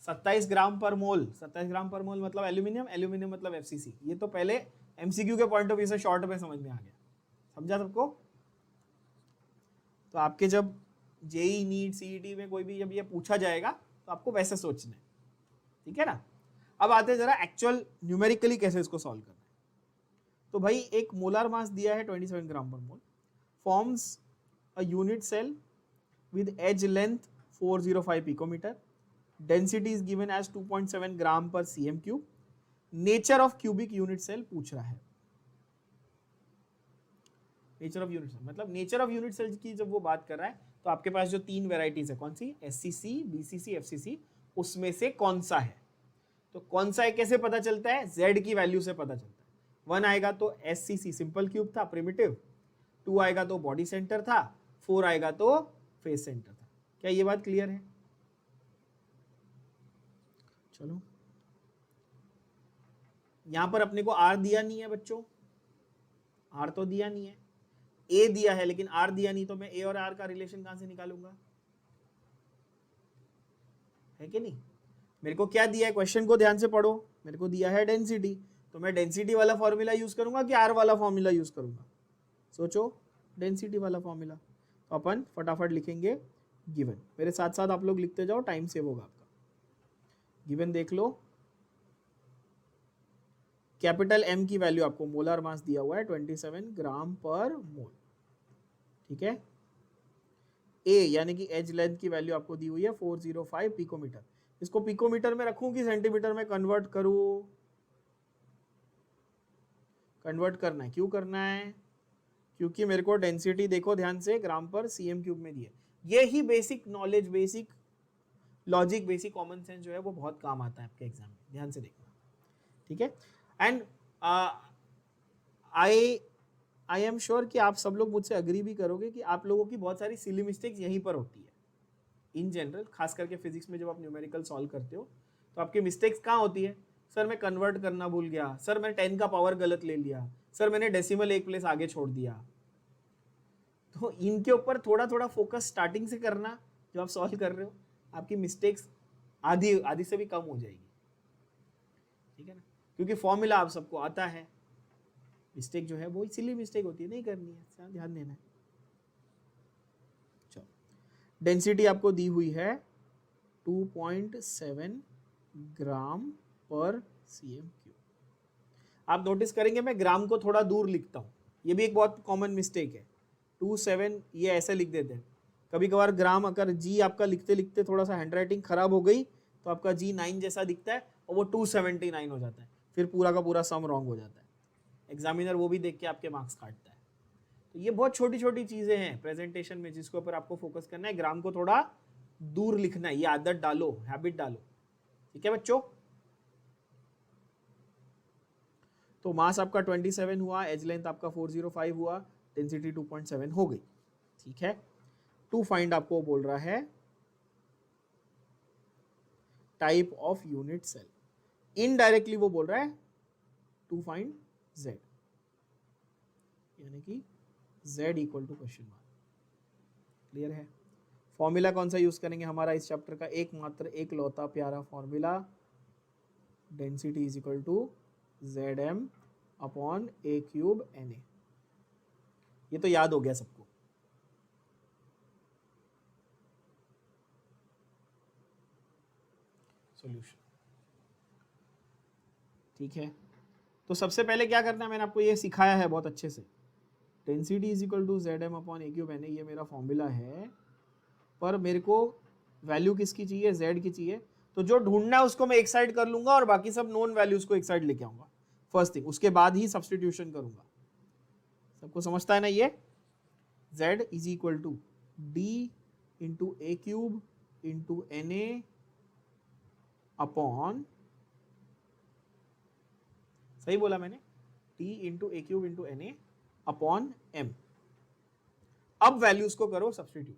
27 ग्राम पर मोल, 27 ग्राम पर मोल मतलब एल्यूमिनियम, एल्यूमिनियम मतलब एफसीसी। ये तो पहले एमसीक्यू के पॉइंट ऑफ व्यू से शॉर्ट में समझ में आ गया। समझा सबको? तो आपके जब जेई नीट सीईटी में कोई भी जब ये पूछा जाएगा तो आपको वैसे सोचना है, ठीक है ना? अब आते हैं जरा एक्चुअल न्यूमेरिकली कैसे इसको सॉल्व करना है। तो भाई एक मोलार मास दिया है 27 gram per mole, forms a unit cell with edge length 405 picometre, density is given as 2.7 gram per cm cube, nature of cubic unit cell पूछ रहा है। नेचर ऑफ यूनिट सेल मतलब नेचर ऑफ यूनिट सेल की जब वो बात कर रहा है तो आपके पास जो 3 वेराइटीज है, कौन सी? एससीसी, बीसीसी, एफसीसी, उसमें से कौन सा है? तो कौन सा है कैसे पता चलता है? जेड की वैल्यू से पता चलता है। 1 आएगा तो एससीसी सिंपल क्यूब था, प्रिमिटिव। 2 आएगा तो बॉडी सेंटर था, 4 आएगा तो फेस सेंटर था। क्या ये बात क्लियर है? चलो, यहां पर अपने को आर दिया नहीं है बच्चों, आर तो दिया नहीं है, ए दिया है लेकिन आर दिया नहीं, तो मैं ए और आर का रिलेशन कहां से निकालूंगा? है कि नहीं? मेरे को क्या दिया है? क्वेश्चन को ध्यान से पढ़ो। मेरे को दिया है डेंसिटी, तो मैं डेंसिटी वाला फॉर्मूला यूज करूंगा कि आर वाला फॉर्मूला यूज करूंगा? सोचो, डेंसिटी वाला फॉर्मूला। तो अपन फटाफट लिखेंगे गिवन, मेरे साथ साथ आप लोग लिखते जाओ, टाइम सेव होगा आपका। गिवन देख लो, कैपिटल एम की वैल्यू आपको मोलार मास दिया हुआ है 27 ग्राम पर मोल, ठीक है? ए यानी कि एज लेंथ की वैल्यू आपको दी हुई है 405 पिकोमीटर। इसको पिकोमीटर में रखूं कि सेंटीमीटर में कन्वर्ट करूं? कन्वर्ट करना है। क्यों करना है? क्योंकि मेरे को डेंसिटी देखो ध्यान से, ग्राम पर सीएम क्यूब में दी है। ये ही basic knowledge, basic logic, basic common sense जो है वो बहुत काम आता है आपके एग्जाम में, ध्यान से देखना, ठीक है। एंड आई एम श्योर कि आप सब लोग मुझसे अग्री भी करोगे कि आप लोगों की बहुत सारी सिली मिस्टेक्स यहीं पर होती है इन जनरल, खास करके फिजिक्स में जब आप न्यूमेरिकल सॉल्व करते हो तो आपकी मिस्टेक्स कहाँ होती है? सर मैं कन्वर्ट करना भूल गया, सर मैं 10 का पावर गलत ले लिया, सर मैंने डेसिमल एक प्लेस आगे छोड़ दिया। तो इनके ऊपर थोड़ा थोड़ा फोकस स्टार्टिंग से करना, जब आप सॉल्व कर रहे हो आपकी मिस्टेक्स आधी आधी से भी कम हो जाएगी, ठीक है ना, क्योंकि फॉर्मूला आप सबको आता है। मिस्टेक जो है वो इसीलिए मिस्टेक होती है, नहीं करनी है, ध्यान देना है। चलो, डेंसिटी आपको दी हुई है 2.7 ग्राम पर cm क्यूब। आप नोटिस करेंगे मैं ग्राम को थोड़ा दूर लिखता हूँ, ये भी एक बहुत कॉमन मिस्टेक है। 27 ये ऐसे लिख देते हैं, कभी कभार ग्राम अगर जी आपका लिखते लिखते थोड़ा सा हैंडराइटिंग खराब हो गई तो आपका जी 9 जैसा दिखता है और वो 279 हो जाता है, फिर पूरा का पूरा सम रॉन्ग हो जाता है। एग्जामिनर वो भी देख के आपके मार्क्स काटता है। तो ये बहुत छोटी छोटी चीजें हैं प्रेजेंटेशन में जिसके ऊपर आपको फोकस करना है। ग्राम को थोड़ा दूर लिखना है, ये आदत डालो, हैबिट डालो, ठीक है बच्चों। तो मास आपका 27 हुआ, एज लेंथ आपका 405 हुआ, डेंसिटी 2.7 हो गई, ठीक है। टू फाइंड आपको बोल रहा है type of unit cell, indirectly वो बोल रहा है टू फाइंड z, यानी कि z equal to question mark. Clear है? फॉर्मूला कौन सा यूज करेंगे? हमारा इस चैप्टर का एकमात्र एक लौता प्यारा formula, density is equal to Zm upon a cube Na। ये तो याद हो गया सबको। सॉल्यूशन, ठीक है। तो सबसे पहले क्या करना है, मैंने आपको ये सिखाया है बहुत अच्छे से। Density is equal to Zm upon a cube Na, ये मेरा फॉर्मूला है, पर मेरे को वैल्यू किसकी चाहिए? Z की चाहिए। तो जो ढूंढना है उसको मैं एक साइड कर लूंगा और बाकी सब नोन वैल्यूज को एक साइड लेके आऊंगा फर्स्ट थिंग, उसके बाद ही सब्सटीट्यूशन करूंगा। सबको समझता है ना ये? Z is equal to D into a cube into Na upon, सही बोला मैंने, D into a cube into Na upon M। अब वैल्यूज को करो सब्सटीट्यूट।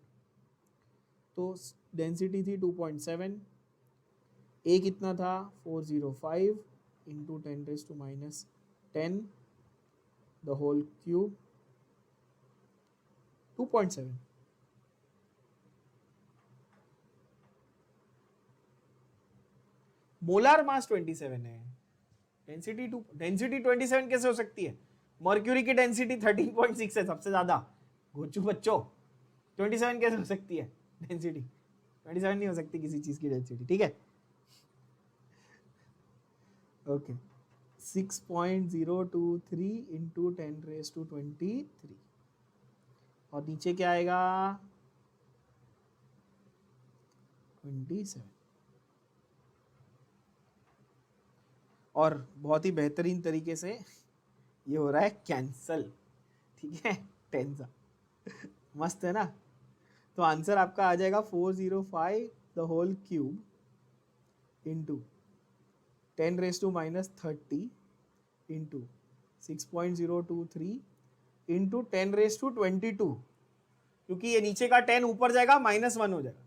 तो डेंसिटी थी 2.7, ए कितना था 405 into 10⁻⁻10 the whole cube 2.7। Molar mass 27 है, डेंसिटी 27 कैसे हो सकती है? मर्क्यूरी की डेंसिटी 13.6 है, सबसे ज्यादा। गोचू बच्चों, 27 कैसे हो सकती है डेंसिटी? 27 नहीं हो सकती किसी चीज की डेंसिटी, ठीक है। ओके, 6.023 इंटू 10⁻23 और नीचे क्या आएगा 27। और बहुत ही बेहतरीन तरीके से ये हो रहा है कैंसल, ठीक है, 10 सा मस्त है ना। तो आंसर आपका आ जाएगा 405 the whole cube into 10⁻30 into 6.023 into 10⁻22, क्योंकि ये नीचे का 10 ऊपर जाएगा -1 हो जाएगा,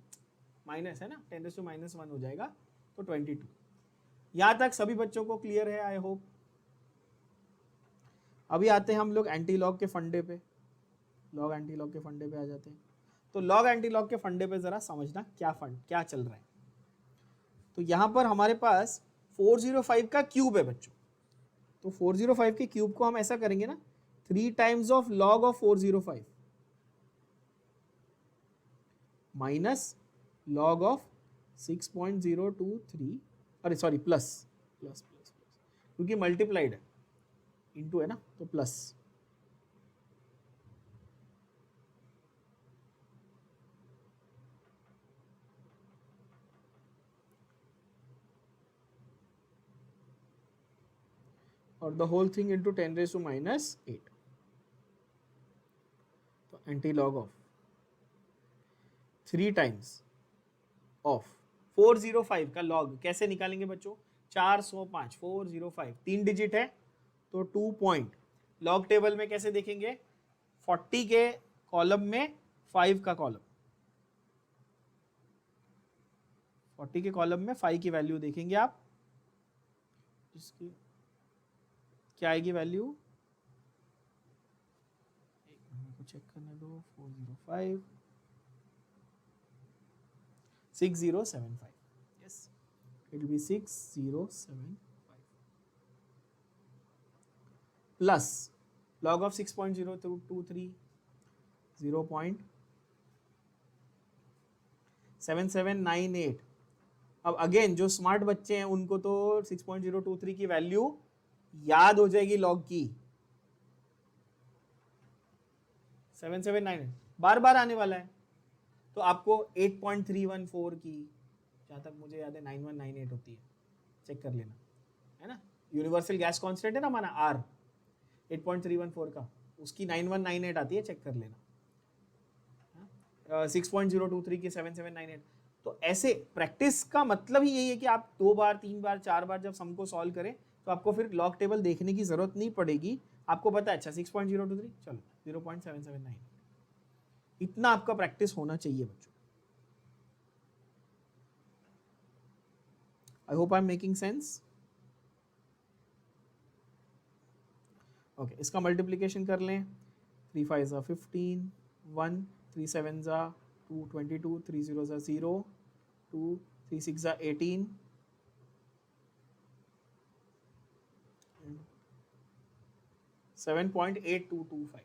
माइनस है ना, 10⁻⁻1 हो जाएगा तो 22। यहां तक सभी बच्चों को क्लियर है? I hope. अभी आते हैं हम लोग एंटी लॉग के फंडे पे, लॉग एंटी लॉग के फंडे पे आ जाते हैं। तो लॉग एंटी लॉग के फंडे पे जरा समझना क्या चल रहा है। तो यहां पर हमारे पास 405 का क्यूब है बच्चों, तो 405 के क्यूब को हम ऐसा करेंगे ना, 3 times of log of 405 minus log of 6.023, अरे sorry plus plus plus plus, क्योंकि मल्टीप्लाइड है, इंटू है ना, तो प्लस। और द होल थिंग इंटू 10⁻⁻8। तो anti log of 3 times of 405 का लॉग कैसे निकालेंगे बच्चों? 405, 405 3 डिजिट है तो 2 पॉइंट। लॉग टेबल में कैसे देखेंगे? 40 के कॉलम में 5 का कॉलम, 40 के कॉलम में 5 की वैल्यू देखेंगे आप, जिसकी क्या आएगी वैल्यू? चेक करने दो। 405 6075, yes, it will be 6075 plus log of 6.023 0.7798। अब अगेन जो स्मार्ट बच्चे हैं उनको तो 6.023 की वैल्यू याद हो जाएगी लॉग की। 7798 बार बार आने वाला है, तो आपको 8.314 की, जहां तक मुझे याद है 9198 होती है, चेक कर लेना, है ना। यूनिवर्सल गैस कांस्टेंट है ना हमारा आर, 8.314 का, उसकी 9198 आती है, चेक कर लेना। 6.023 की 7798। तो ऐसे प्रैक्टिस का मतलब ही यही है कि आप 2 बार 3 बार 4 बार जब सम को सॉल्व करें तो आपको फिर लॉग टेबल देखने की जरूरत नहीं पड़ेगी। आपको पता है अच्छा 6.023, चलो 0.779, इतना आपका प्रैक्टिस होना चाहिए बच्चों। I hope I am making sense. Okay, इसका मल्टीप्लीकेशन कर लें। 3 5 15, 1 3 7 2 22, 3 0 0, 2 3 6 18, 7.8225।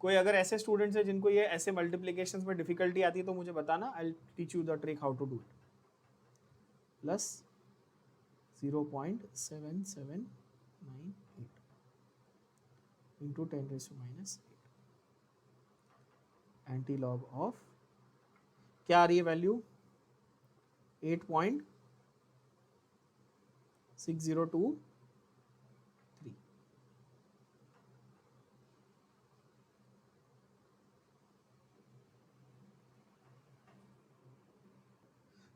कोई अगर ऐसे स्टूडेंट्स है जिनको ये ऐसे मल्टीप्लिकेशंस में डिफिकल्टी आती है तो मुझे बताना, I will teach you the trick how to do it. Plus 0.7798 into 10 raised to minus 8 antilog of क्या आ रही है वैल्यू? 8.6023।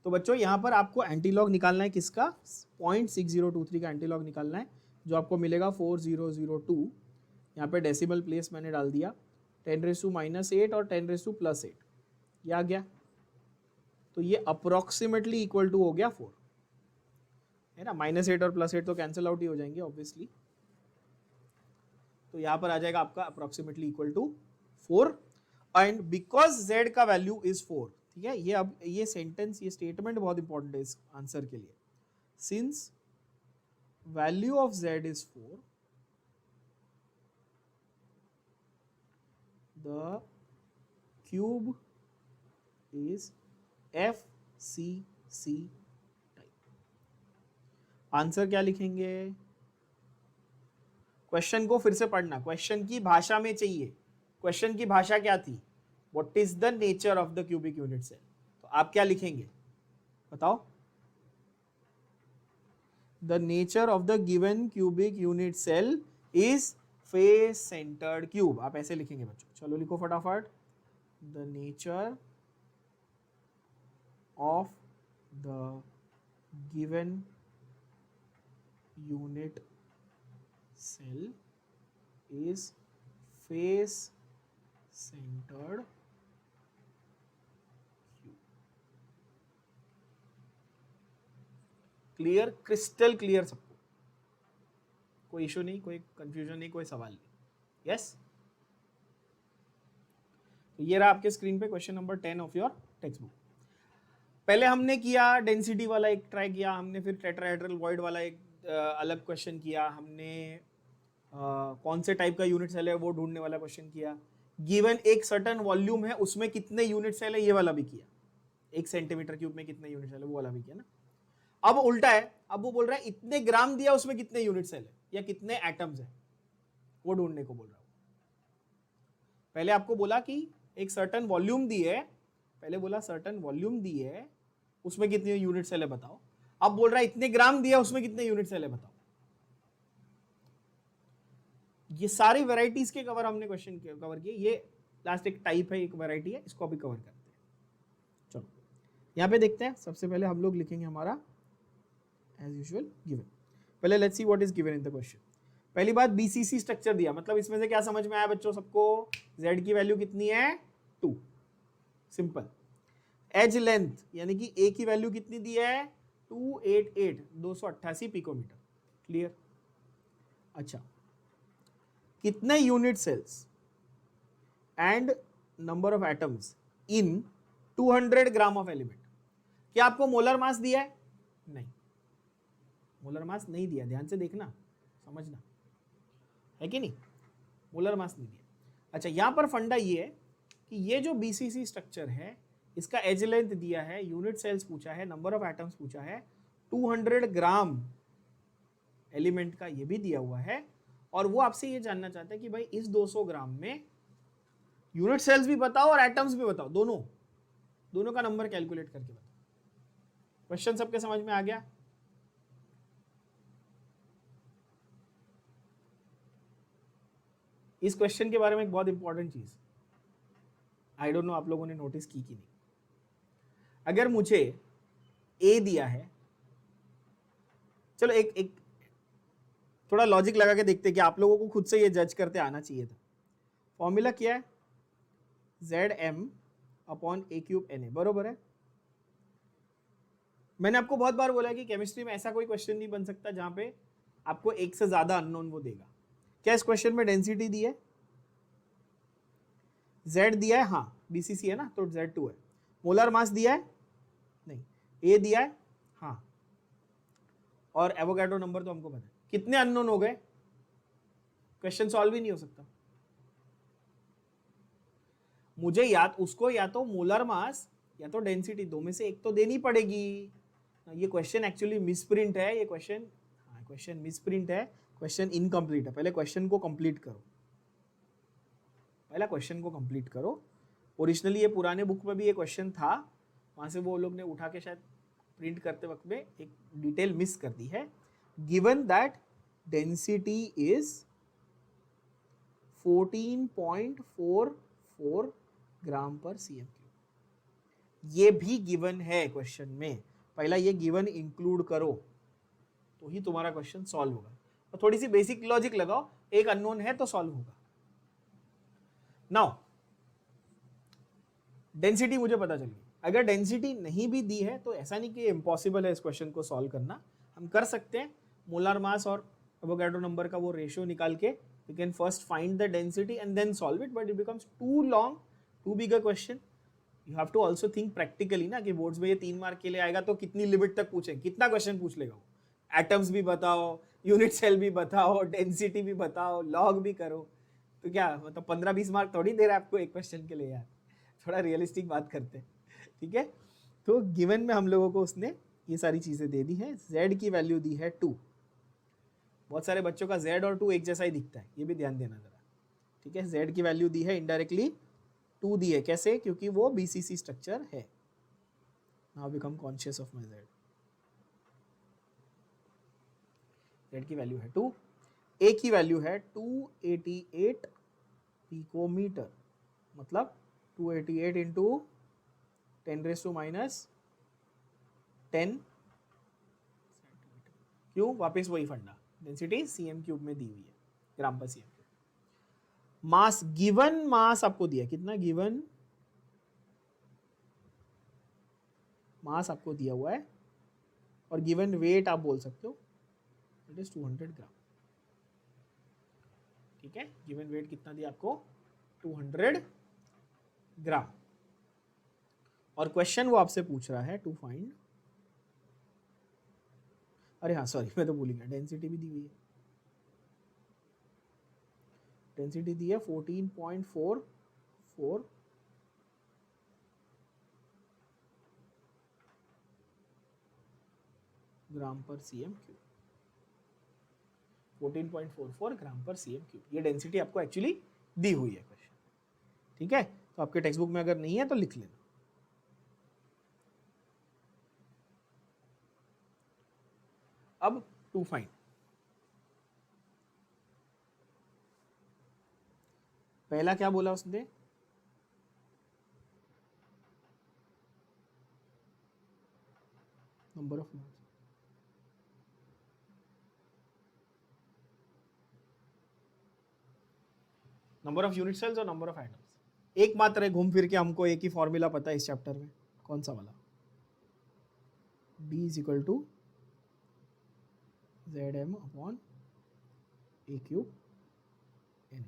तो बच्चों यहां पर आपको एंटीलॉग निकालना है किसका? 0.6023 का एंटीलॉग निकालना है, जो आपको मिलेगा 4002। यहाँ पे डेसिमल प्लेस मैंने डाल दिया, 10 रेज़ टू माइनस 8 और 10 रेज़ टू प्लस 8, ये आ गया। तो ये अप्रोक्सीमेटली इक्वल टू हो गया 4, है ना। -8 और +8 तो कैंसिल आउट ही हो जाएंगे ऑब्वियसली, तो यहाँ पर आ जाएगा आपका approximately equal to 4। And because z का वैल्यू इज 4, ठीक है। ये अब ये सेंटेंस, ये स्टेटमेंट बहुत इंपॉर्टेंट है इस आंसर के लिए। Since value of z is 4, the cube is FCC type. Answer क्या लिखेंगे? क्वेश्चन को फिर से पढ़ना, क्वेश्चन की भाषा में चाहिए। क्वेश्चन की भाषा क्या थी? What is the nature of the cubic unit cell. तो आप क्या लिखेंगे बताओ? The nature of the given cubic unit cell is face centred cube. आप ऐसे लिखेंगे बच्चों, चलो लिखो फटाफट। The nature of the given unit cell is face centered cube। Clear, crystal clear सबको? कोई इशू नहीं, कोई कंफ्यूजन नहीं, कोई सवाल नहीं? यस। तो ये रहा आपके स्क्रीन पे question number 10 of your text book. पहले हमने किया डेंसिटी वाला एक ट्राई किया हमने, फिर टेट्राहेड्रल वॉइड वाला एक अलग क्वेश्चन किया हमने, कौन से टाइप का यूनिट सेल है वो ढूंढने वाला क्वेश्चन किया। गिवन एक सर्टन वॉल्यूम है उसमें कितने यूनिट सेल है ये वाला भी किया। 1 सेंटीमीटर क्यूब में कितने यूनिट सेल है वो वाला भी किया ना। अब उल्टा है, अब वो बोल रहा है इतने ग्राम दिया उसमें कितने यूनिट सेल है या कितने एटम्स है वो ढूंढने को बोल रहा हूं। पहले आपको बोला कि एक सर्टन वॉल्यूम दी है, पहले बोला सर्टन वॉल्यूम दी है उसमें कितने यूनिट सेल है बताओ। अब बोल रहा है इतने ग्राम दिया उसमें कितने यूनिट सेल है बताओ। ये सारी वैरायटीज के कवर हमने क्वेश्चन कवर किए। ये लास्ट एक टाइप है, एक वैरायटी है, इसको अभी कवर करते हैं। चलो यहाँ पे देखते हैं, सबसे पहले हम लोग लिखेंगे हमारा एज यूजुअल गिवन। पहले let's see what is given in the question. पहली बात बीसीसी स्ट्रक्चर दिया, मतलब इसमें से क्या समझ में आया बच्चों सबको? z की वैल्यू कितनी है? 2। सिंपल। एज लेंथ यानी कि a की वैल्यू कितनी दी है? 288 पिकोमीटर। क्लियर? अच्छा, कितने unit cells and number of atoms in 200 gram of element? क्या आपको मोलर मास दिया है? नहीं, मोलर मास नहीं दिया, ध्यान से देखना समझना, है कि नहीं? मोलर मास नहीं दिया। अच्छा, यहां पर फंडा ये है कि ये जो बीसीसी स्ट्रक्चर है इसका एज लेंथ दिया है, यूनिट सेल्स पूछा है, नंबर ऑफ एटम्स पूछा है, 200 ग्राम एलिमेंट का ये भी दिया हुआ है, और वो आपसे ये जानना चाहता है कि भाई इस 200 ग्राम में यूनिट सेल्स भी बताओ और एटम्स भी बताओ, दोनों का नंबर कैलकुलेट करके बताओ। क्वेश्चन सबके समझ में आ गया? इस क्वेश्चन के बारे में एक बहुत इंपॉर्टेंट चीज, आई डोंट नो आप लोगों ने नोटिस की कि नहीं, अगर मुझे ए दिया है, चलो एक थोड़ा लॉजिक लगा के देखते हैं कि आप लोगों को खुद से ये जज करते आना चाहिए था। फॉर्मूला क्या है? Zm upon a cube Na, बरोबर है? मैंने आपको बहुत बार बोला है कि केमिस्ट्री में ऐसा कोई क्वेश्चन नहीं बन सकता जहां पे आपको एक से ज्यादा अननोन वो देगा। क्या इस क्वेश्चन में डेंसिटी दी है? Z दिया है, हाँ, बीसीसी है ना, तो Z2 है। मोलर मास दिया है? नहीं। A दिया है? हाँ। और एवोगाड्रो नंबर तो हमको पता है। कितने अननोन हो गए? क्वेश्चन सॉल्व ही नहीं हो सकता। मुझे या तो मोलर मास या तो डेंसिटी, दो में से एक तो देनी पड़ेगी। ये क्वेश्चन एक्चुअली मिसप्रिंट है, ये क्वेश्चन मिसप्रिंट है, क्वेश्चन इनकम्प्लीट है। पहले क्वेश्चन को कंप्लीट करो, ओरिजिनली ये पुराने बुक में भी ये क्वेश्चन था, वहां से वो लोग ने उठा के शायद प्रिंट करते वक्त में एक डिटेल मिस कर दी है। गिवन दैट डेंसिटी इज 14.44 ग्राम पर cm क्यूब, ये भी गिवन है क्वेश्चन में। पहला ये गिवन इंक्लूड करो तो ही तुम्हारा क्वेश्चन सॉल्व होगा। और थोड़ी सी बेसिक लॉजिक लगाओ, एक अननोन है तो सॉल्व होगा। नाउ डेंसिटी मुझे पता चल गई, अगर डेंसिटी नहीं भी दी है तो ऐसा नहीं कि इम्पॉसिबल है इस क्वेश्चन को सॉल्व करना, हम कर सकते हैं। मोलर मास और एवोगाड्रो नंबर का वो रेशियो निकाल के we can first find the density and then solve it, but it becomes too long, too big a question. You have to also think practically ना, कि बोर्ड्स में ये 3 मार्क के लिए आएगा तो कितनी लिमिट तक पूछेंगे, कितना क्वेश्चन पूछ लेगा वो? एटम्स भी बताओ, यूनिट सेल भी बताओ, डेंसिटी भी बताओ, लॉग भी करो, तो क्या मतलब 15-20 मार्क थोड़ी दे रहा है आपको एक क्वेश्चन के लिए यार। थोड़ा रियलिस्टिक बात करते हैं, ठीक है? तो गिवन में हम लोगों को उसने ये सारी चीजें दे दी है। z की वैल्यू दी है 2। बहुत सारे बच्चों का z और 2 एक जैसा ही दिखता है, ये भी ध्यान देना जरा, ठीक है? z की वैल्यू दी है इनडायरेक्टली 2 दी है, कैसे? क्योंकि वो बीसीसी स्ट्रक्चर है। Now become conscious of my z की वैल्यू है 2, a की वैल्यू है 288 पिकोमीटर, मतलब 288 इंटू 10⁻10। क्यों? वापस वही फंडा, डेंसिटी cm क्यूब में दी हुई है, ग्राम पर cm क्यूब। मास, गिवन मास आपको दिया, कितना गिवन मास आपको दिया हुआ है, और गिवन वेट आप बोल सकते हो, इट इज 200 ग्राम, ठीक है? गिवन वेट कितना दिया आपको? 200 ग्राम। और क्वेश्चन वो आपसे पूछ रहा है टू फाइंड, अरे हाँ सॉरी मैं तो भूल गया, डेंसिटी भी दी हुई है। डेंसिटी दी है 14.44 ग्राम पर cm क्यूब, 14.44 ग्राम पर cm क्यूब, ये डेंसिटी आपको एक्चुअली दी हुई है क्वेश्चन, ठीक है? तो आपके टेक्स्ट बुक में अगर नहीं है तो लिख लेना। अब टू फाइंड, पहला क्या बोला उसने? Number of moles, number of unit cells और नंबर ऑफ एटम्स। एक मात्र है घूम फिर के हमको एक ही फॉर्मूला पता है इस चैप्टर में, कौन सा वाला? D is equal to ZM upon A cube N.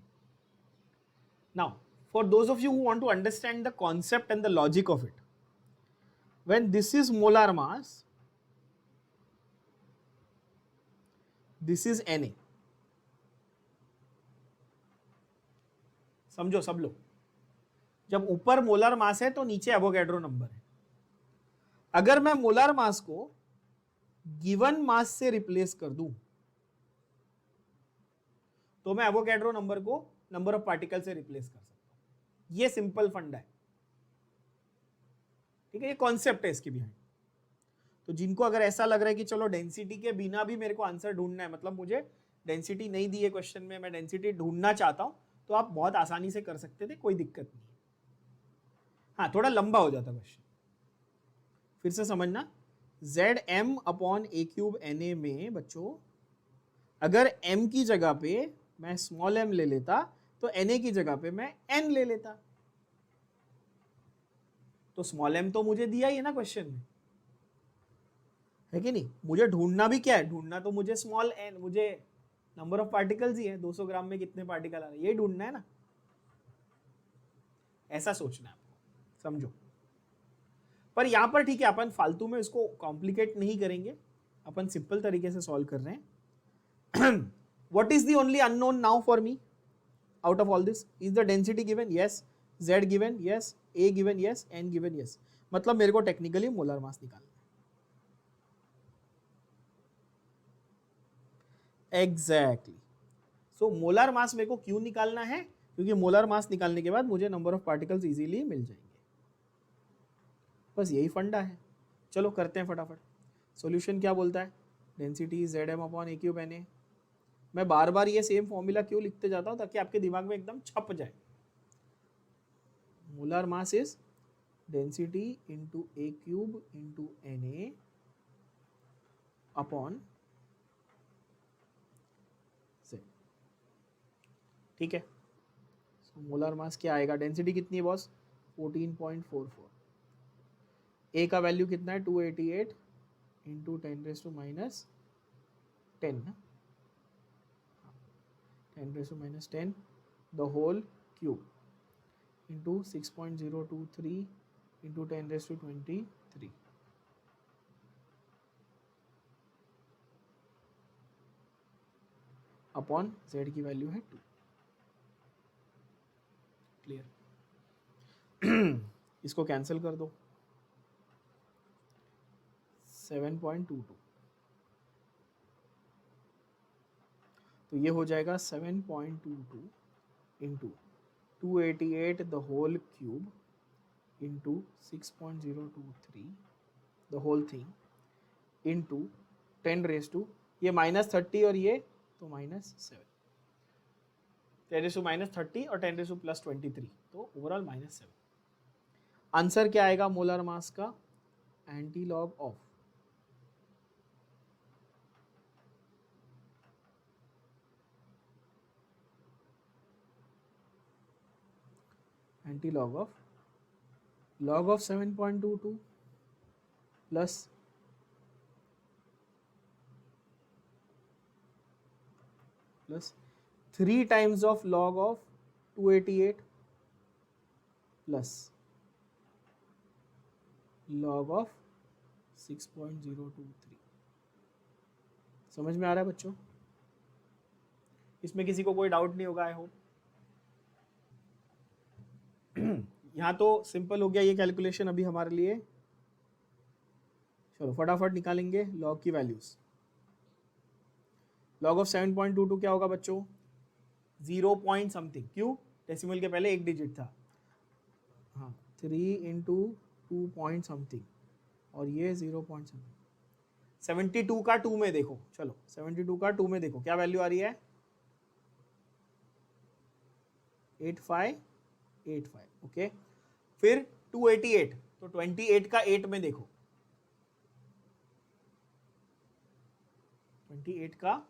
Now, for those of you who want to understand the concept and the logic of it, when this is molar mass, this is Na. समझो सब लोग, जब ऊपर मोलर मास है तो नीचे एवोगैड्रो नंबर है। अगर मैं मोलर मास को गिवन मास से रिप्लेस कर दूं तो मैं एवोगैड्रो नंबर को नंबर ऑफ पार्टिकल से रिप्लेस कर सकता हूं। ये सिंपल फंडा है, ठीक है, ये कॉन्सेप्ट है इसके बिहाइंड। तो जिनको अगर ऐसा लग रहा है कि चलो डेंसिटी के बिना भी मेरे को आंसर ढूंढना है, मतलब मुझे डेंसिटी नहीं दी है क्वेश्चन में, मैं डेंसिटी ढूंढना चाहता हूं, तो आप बहुत आसानी से कर सकते थे, कोई दिक्कत नहीं। हाँ, थोड़ा लंबा हो जाता क्वेश्चन, फिर से समझना। ZM upon A cube Na में बच्चों अगर M की जगह पे मैं स्मॉल m ले लेता तो Na की जगह पे मैं n ले लेता। तो स्मॉल m तो मुझे दिया ही है ना क्वेश्चन में, है कि नहीं? मुझे ढूंढना भी क्या है? ढूंढना तो मुझे स्मॉल n, मुझे नंबर ऑफ पार्टिकल्स ही है, 200 ग्राम में कितने पार्टिकल आ रहे हैं, ये ढूंढना है ना। ऐसा सोचना है आपको, समझो। पर यहां पर ठीक है, अपन फालतू में इसको कॉम्प्लिकेट नहीं करेंगे, अपन सिंपल तरीके से सॉल्व कर रहे हैं। What is the only unknown now for me out of all this? Is the density given? Yes. Z given? Yes. A given? Yes. N given? Yes. मतलब मेरे को टेक्निकली मोलर मास निकालना है। एग्जैक्टली। सो मोलर मास मेरे को क्यों निकालना है? क्योंकि मोलर मास निकालने के बाद मुझे नंबर ऑफ पार्टिकल्स इजीली मिल जाएंगे। बस यही फंडा है। चलो करते हैं फटाफट। सॉल्यूशन क्या बोलता है? Density ZM upon A cube Na। मैं बार बार ये सेम फॉर्मूला क्यों लिखते जाता हूँ? ताकि आपके दिमाग में एकदम छप जाए। Molar mass is density into A cube into Na upon Z। ठीक है, सो मोलर मास क्या आएगा? डेंसिटी कितनी है बॉस? 14.44। ए का वैल्यू कितना है? 288 इंटू 10⁻⁻10 ना, 10⁻⁻10 the whole cube into 6.023 into 10⁻23 upon Z की वैल्यू है 2। क्लियर? इसको कैंसिल कर दो, 7.22, तो ये हो जाएगा 7.22 into 288 the whole cube into 6.023 the whole thing into 10⁻, ये -30 और ये तो -7, 10⁻30 और 10⁻+23, तो ओवरऑल -7। आंसर क्या आएगा मोलर मास का? Anti log of log of 7.22 plus plus 3 times of log of 288 plus log of 6.023। समझ में आ रहा है बच्चों? इसमें किसी को कोई डाउट नहीं होगा, आई होप। यहाँ तो सिंपल हो गया ये कैलकुलेशन अभी हमारे लिए। चलो फटाफट निकालेंगे लॉग की वैल्यूज। लॉग ऑफ 7.22 क्या होगा बच्चों? 0 पॉइंट समथिंग, क्यों? डेसिमल के पहले एक डिजिट था। हाँ, 3 इंटू 2 पॉइंट समथिंग और ये 0 पॉइंट समथिंग। 72 का 2 में देखो, चलो 72 का 2 में देखो क्या वैल्यू आ रही है? 8585। ओके, फिर 288, तो 28 का 8 में देखो 28 का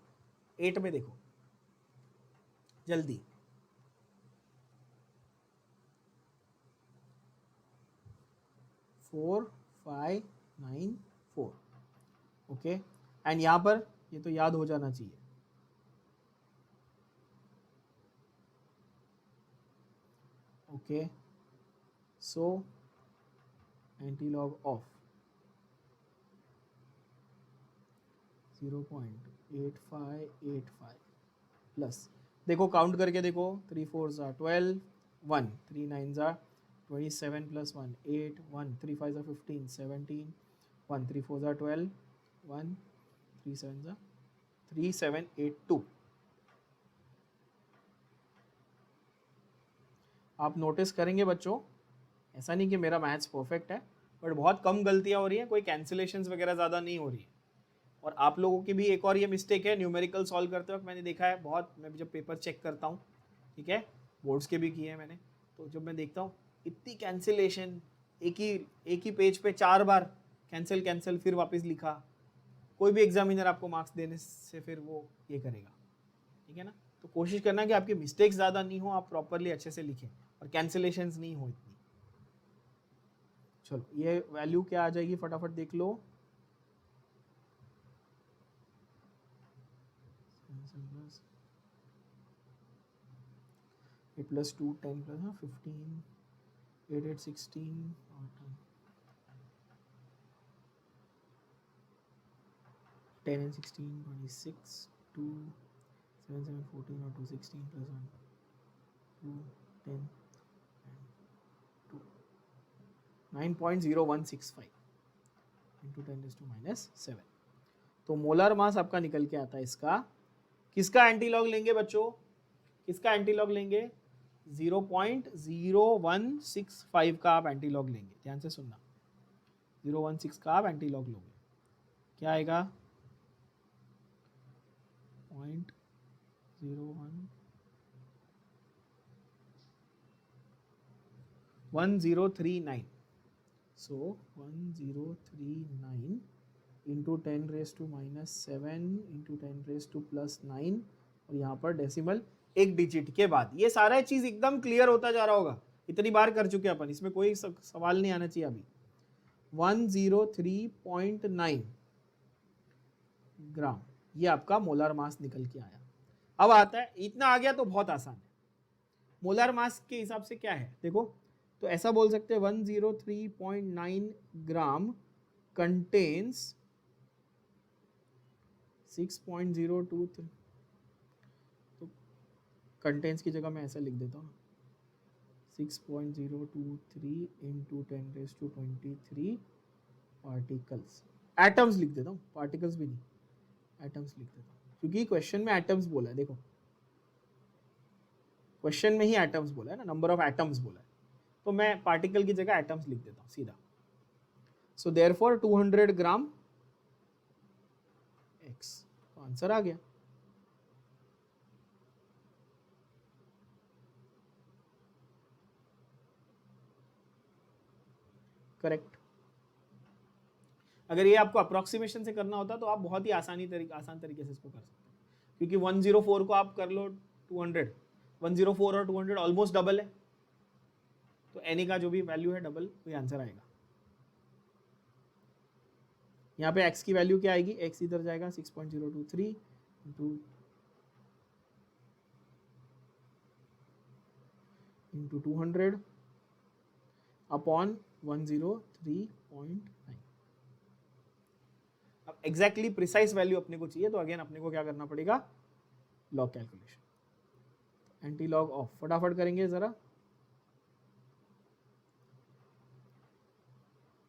8 में देखो जल्दी, 4 5 9 4, ओके। एंड यहाँ पर ये तो याद हो जाना चाहिए, okay. So antilog of 0.8585 plus, देखो काउंट करके देखो, 3 4 ज़ा 12, 1 3 9 ज़ा 27 प्लस 1 8, 1 3 5 ज़ा 15 17, 1 3 4 ज़ा 12, 1 3 7 ज़ा 3782। आप नोटिस करेंगे बच्चों, ऐसा नहीं कि मेरा मैथ्स परफेक्ट है, बट बहुत कम गलतियां हो रही हैं, कोई कैंसिलेशंस वगैरह ज़्यादा नहीं हो रही है। और आप लोगों की भी एक और ये मिस्टेक है, न्यूमेरिकल सॉल्व करते वक्त मैंने देखा है बहुत, मैं जब पेपर चेक करता हूँ, ठीक है, बोर्ड्स के भी किए हैं मैंने, तो जब मैं देखता हूँ इतनी कैंसिलेशन, एक ही पेज पे 4 बार कैंसिल कैंसिल फिर वापस लिखा, कोई भी एग्जामिनर आपको मार्क्स देने से फिर वो ये करेगा, ठीक है ना। तो कोशिश करना कि आपकी मिस्टेक्स ज़्यादा नहीं हो, आप प्रॉपरली अच्छे से लिखें और कैंसिलेशंस नहीं हो इतनी। चलो ये वैल्यू क्या आ जाएगी फटाफट देख लो, प्लस 2 10 प्लस 15 8 8 16 10 and 16 26 2 7 7 14 और 2 16 plus 1 2 10 2 9.0165 into 10 raised to -7। तो मोलर मास आपका निकल के आता है इसका, किसका एंटीलॉग लेंगे बच्चों, किसका एंटीलॉग लेंगे, 0.0165 का आप एंटीलॉग लेंगे, ध्यान से सुनना, 0.16 का आप एंटीलॉग लोगे, क्या आएगा 0.1039, so 1039 into 10 raised to -7 into 10 raised to +9, और यहाँ पर डेसिमल एक डिजिट के बाद, ये सारा चीज एकदम क्लियर होता जा रहा होगा, इतनी बार कर चुके अपन, इसमें कोई सवाल नहीं आना चाहिए अभी। 103.9 ग्राम ये आपका मोलर मास निकल के आया। अब आता है, इतना आ गया तो बहुत आसान है, मोलर मास के हिसाब से क्या है देखो, तो ऐसा बोल सकते हैं 103.9 ग्राम कंटेन्स 6.023, तो कंटेन्स की जगह मैं ऐसा लिख देता हूँ 6.023 into 10 raise to 23 particles, atoms लिख देता हूँ, पार्टिकल्स भी नहीं, एटम्स लिख देता हूँ, क्योंकि क्वेश्चन में एटम्स बोला है, देखो क्वेश्चन में ही एटम्स बोला है ना, नंबर ऑफ एटम्स बोला है, तो मैं पार्टिकल की जगह एटम्स लिख देता हूँ सीधा। सो देयरफॉर 200 ग्राम एक्स, तो आंसर आ गया। करेक्ट। अगर ये आपको अप्रोक्सीमेशन से करना होता तो आप बहुत ही आसान तरीके से इसको कर सकते हैं, क्योंकि 104 को आप कर लो 200, 104 और 200 ऑलमोस्ट डबल है, तो एनी का जो भी वैल्यू है डबल, तो ये आंसर आएगा। यहाँ पे x की वैल्यू क्या आएगी, x इधर जाएगा 6.023 इंटू 200 अपॉन 103.9। अब एग्जैक्टली प्रिसाइज वैल्यू अपने को चाहिए, तो अगेन अपने को क्या करना पड़ेगा, log calculation, anti log of फटाफट करेंगे जरा।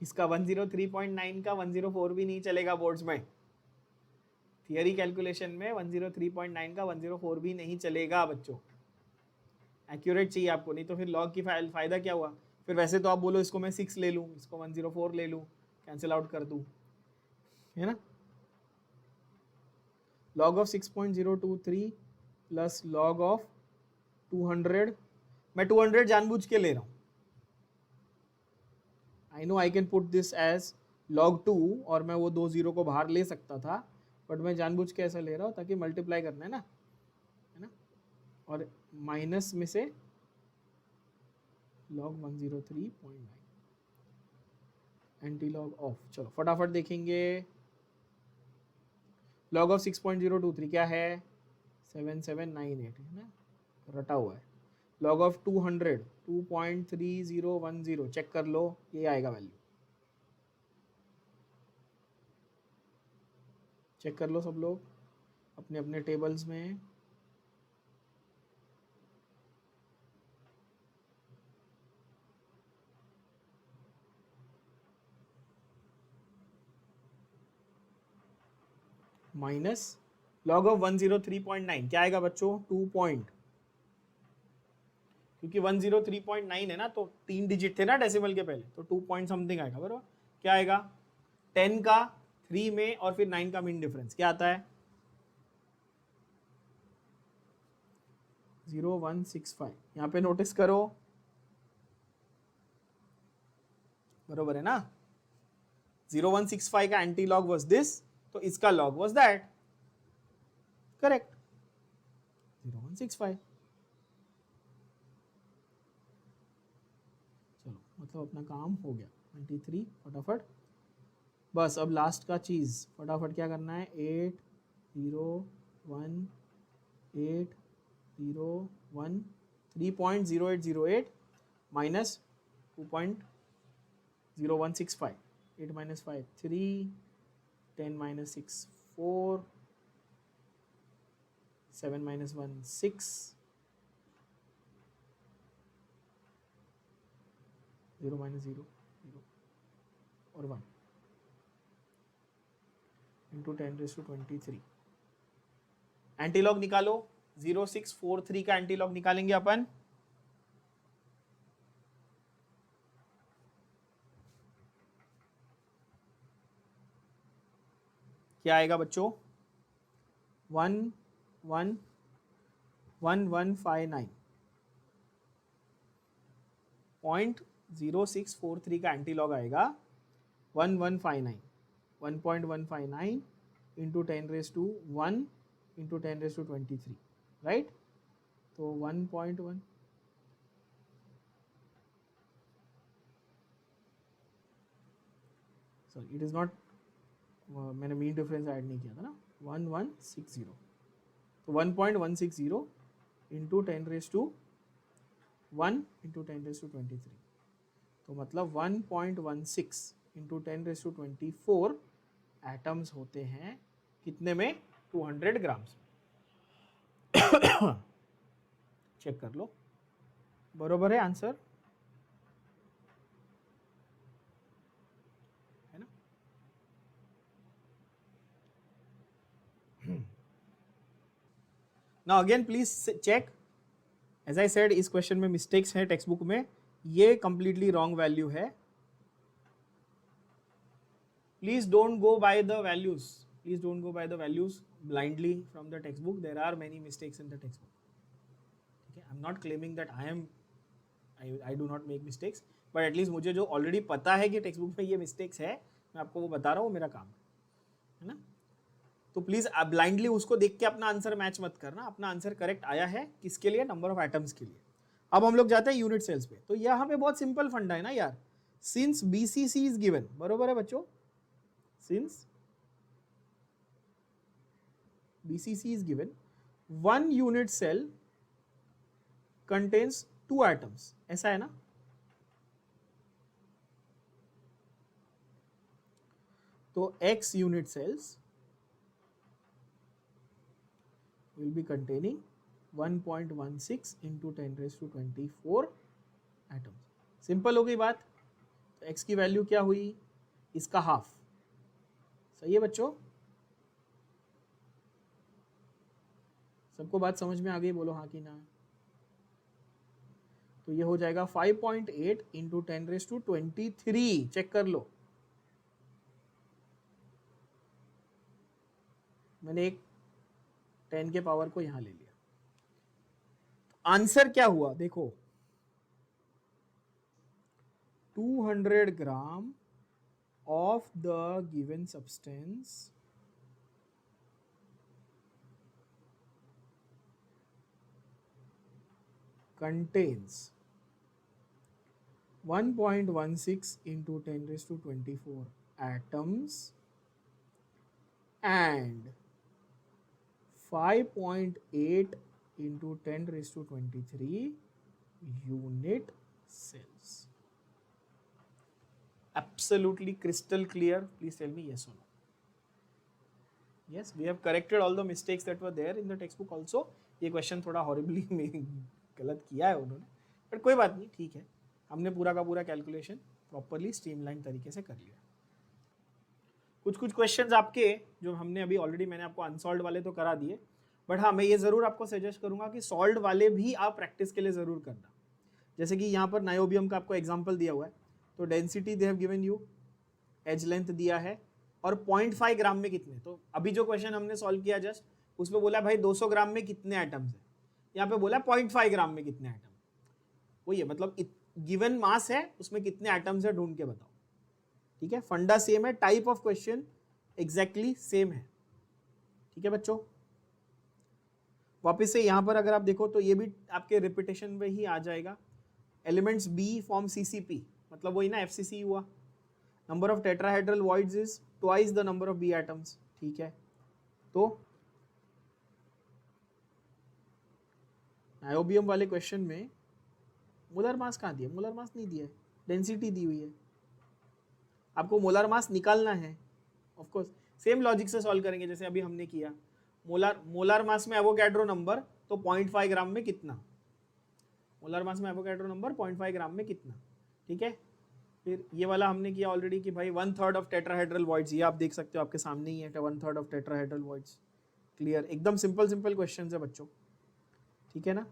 इसका 103.9 का 104 भी नहीं चलेगा बोर्ड्स में, थियरी कैलकुलेशन में 103.9 का 104 भी नहीं चलेगा बच्चों, एक्यूरेट चाहिए आपको, नहीं तो फिर लॉग की फायदा क्या हुआ, फिर वैसे तो आप बोलो इसको मैं 6 ले लूँ, इसको 104 ले लूँ, कैंसिल आउट कर दूँ, है ना। Log of 6.023 plus log of 200, मैं 200 जानबूझ के ले रहा हूँ, I know I can put this as log 2 और मैं वो 2 जीरो को बाहर ले सकता था, बट मैं जानबूझ के ऐसा ले रहा हूँ ताकि मल्टीप्लाई करना है ना, और माइनस में से log 103.9 एंटी लॉग ऑफ। चलो फटाफट देखेंगे। log ऑफ 6.023 क्या है? 7798 है ना, रटा हुआ है। log ऑफ 200 2.3010 चेक कर लो, ये आएगा वैल्यू। चेक कर लो सब लोग अपने अपने टेबल्स में। माइनस log ऑफ 103.9 क्या आएगा बच्चों? 2 पॉइंट, क्योंकि 103.9 है ना, तो 3 डिजिट थे ना डेसिमल के पहले, तो 2 पॉइंट समथिंग आएगा बराबर। क्या आएगा? 10 का 3 में और फिर 9 का मीन डिफरेंस क्या आता है? 0165। यहाँ पे नोटिस करो, बरोबर है ना। 0165 का एंटी लॉग वॉज दिस, तो इसका लॉग वॉज दैट, करेक्ट 0165। चलो मतलब अपना काम हो गया। 23 फटाफट। बस अब लास्ट का चीज फटाफट क्या करना है? 801 3.0808 minus 2.0165, 8 minus 5 3, 10 minus 6 4, 7 minus 1 6, 0 minus 0 0 और 1 इंटू 10⁻23। एंटीलॉग निकालो। 0643 का एंटीलॉग निकालेंगे अपन। क्या आएगा बच्चों? 1159। 0.0643 का एंटीलॉग आएगा 1159, 1.159 इंटू 10⁻1 इंटू 10⁻23, राइट। तो 1.1, सॉरी इट इज नॉट, मैंने मीन डिफरेंस ऐड नहीं किया था ना। 1160, तो 1.160 इंटू 10⁻1 इंटू 10⁻23, तो मतलब 1.16 इंटू 10⁻24 एटम्स होते हैं कितने में? 200 ग्राम्स। चेक कर लो, बरोबर है आंसर, है ना। Now again please check, as I said इस क्वेश्चन में मिस्टेक्स हैं टेक्स्ट बुक में, ये कंप्लीटली रॉन्ग वैल्यू है। Please don't go by the values, please don't go by the values blindly from the textbook. There are many mistakes in the textbook. Okay, I'm not claiming that I do not make mistakes, but at least मुझे जो ऑलरेडी पता है कि टेक्स्ट बुक में ये मिस्टेक्स है, मैं आपको वो बता रहा हूँ, मेरा काम है ना। तो प्लीज ब्लाइंडली उसको देख के अपना आंसर मैच मत करना। अपना आंसर करेक्ट आया है किसके लिए? नंबर ऑफ एटम्स के लिए। अब हम लोग जाते हैं यूनिट सेल्स पे। तो यहाँ पे बहुत सिंपल फंडा है ना यार, सिंस बीसीसी इज गिवन, बरोबर है बच्चों, since BCC is given, one unit cell contains 2 atoms, ऐसा है ना। तो X unit cells will be containing 1.16 into 10⁻24 atoms. Simple हो गई बात। तो X की वैल्यू क्या हुई? इसका हाफ। सही है बच्चों, सबको बात समझ में आ गई? बोलो हाँ कि ना। तो ये हो जाएगा 5.8 इंटू 10⁻23। चेक कर लो, मैंने एक 10 के पावर को यहां ले लिया। आंसर क्या हुआ देखो, 200 ग्राम of the given substance contains 1.16 into 10 raised to 24 atoms and 5.8 into 10 raised to 23 unit cells. Absolutely crystal clear. Please tell me yes or no. Yes, we have corrected all the mistakes that were there in the textbook also. ये क्वेश्चन थोड़ा हॉरिबली गलत किया है उन्होंने, बट कोई बात नहीं, ठीक है. हमने पूरा का पूरा कैलकुलेशन प्रॉपरली स्ट्रीमलाइन तरीके से कर लिया. कुछ कुछ क्वेश्चंस आपके जो हमने अभी ऑलरेडी मैंने आपको अनसॉल्व वाले तो करा दिए, बट हाँ मैं ये ज़रूर आपको सजेस्ट करूंगा कि सॉल्व वाले भी आप प्रैक्टिस के लिए ज़रूर करना. जैसे कि यहाँ पर नायोबियम का आपको एग्जाम्पल दिया हुआ है, तो density they have given you, edge length दिया है, और 0.5 ग्राम में कितने. तो अभी जो क्वेश्चन हमने सॉल्व किया जस्ट उसमें बोला भाई 200 ग्राम में कितने एटम्स है, यहाँ पे बोला 0.5 ग्राम में कितने एटम. वो ये मतलब गिवन मास है उसमें कितने एटम्स है ढूंढ के बताओ. ठीक है, फंडा सेम है, type of question exactly same है. ठीक है बच्चों, वापस से यहाँ पर अगर आप देखो तो ये भी आपके रिपीटेशन में ही आ जाएगा. एलिमेंट्स बी फॉर्म सीसीपी, मतलब वही ना एफसीसी हुआ. Number of tetrahedral voids is twice the number of B atoms. ठीक है, तो नायोबियम वाले क्वेश्चन में मोलर मास कहाँ दिया, मोलर मास नहीं दिया है, डेंसिटी दी हुई है. आपको मोलर मास निकालना है. ऑफ कोर्स सेम लॉजिक से सॉल्व करेंगे जैसे अभी हमने किया. मोलर मास में एवोगैड्रो नंबर, तो 0.5 ग्राम में कितना. मोलर मास में एवोगैड्रो नंबर 0.5 ग्राम में कितना. ठीक है, फिर ये वाला हमने किया ऑलरेडी कि भाई 1/3 ऑफ टेट्राहेड्रल वॉइड्स, ये आप देख सकते हो आपके सामने ही है 1/3 ऑफ टेट्राहेड्रल वॉइड्स. क्लियर, एकदम सिंपल सिंपल क्वेश्चन है बच्चों. ठीक है ना.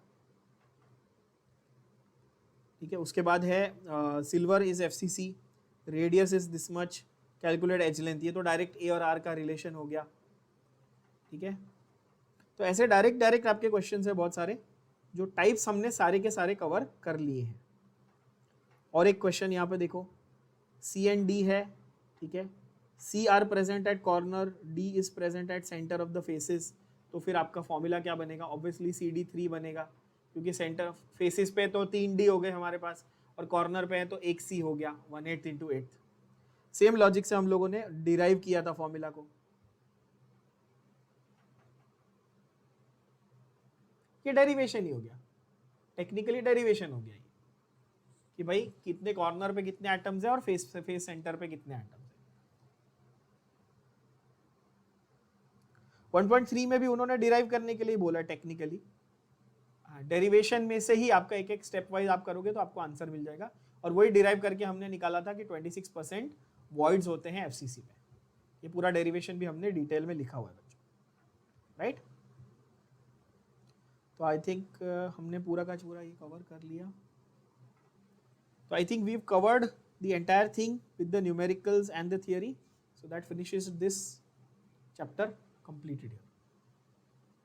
ठीक है, उसके बाद है silver is FCC, radius is this much, calculate edge length. ये तो डायरेक्ट ए और आर का रिलेशन हो गया. ठीक है, तो ऐसे डायरेक्ट आपके क्वेश्चन है बहुत सारे, जो टाइप्स हमने सारे के सारे कवर कर लिए हैं. और एक क्वेश्चन यहाँ पे देखो, सी एंड डी है. ठीक है, C are present at corner, D is present at centre of the faces. तो फिर आपका फॉर्मूला क्या बनेगा, ऑब्वियसली CD3 बनेगा, क्योंकि सेंटर फेसेस पे तो 3 डी हो गए हमारे पास, और कॉर्नर पे है तो 1 सी हो गया, 1/8 इंटू 8. सेम लॉजिक से हम लोगों ने डिराइव किया था फॉर्मूला को. ये डेरिवेशन ही हो गया, टेक्निकली डेरिवेशन हो गया ये, कि भाई कितने कॉर्नर पे कितने एटम्स है और फेस सेंटर पे कितने एटम्स है. 1.3 में भी उन्होंने डिराइव करने के लिए बोला टेक्निकली. डेरिवेशन में से ही आपका एक एक स्टेप वाइज आप करोगे तो आपको आंसर मिल जाएगा. और वही डिराइव करके हमने निकाला था कि 26% वॉइड्स होते हैं एफसीसी में. ये पूरा डेरिवेशन भी हमने डिटेल में लिखा हुआ है बच्चों. राइट, तो आई थिंक हमने पूरा का पूरा ये कवर कर लिया. So I think we've covered the entire thing with the numericals and the theory. So that finishes this chapter completed here.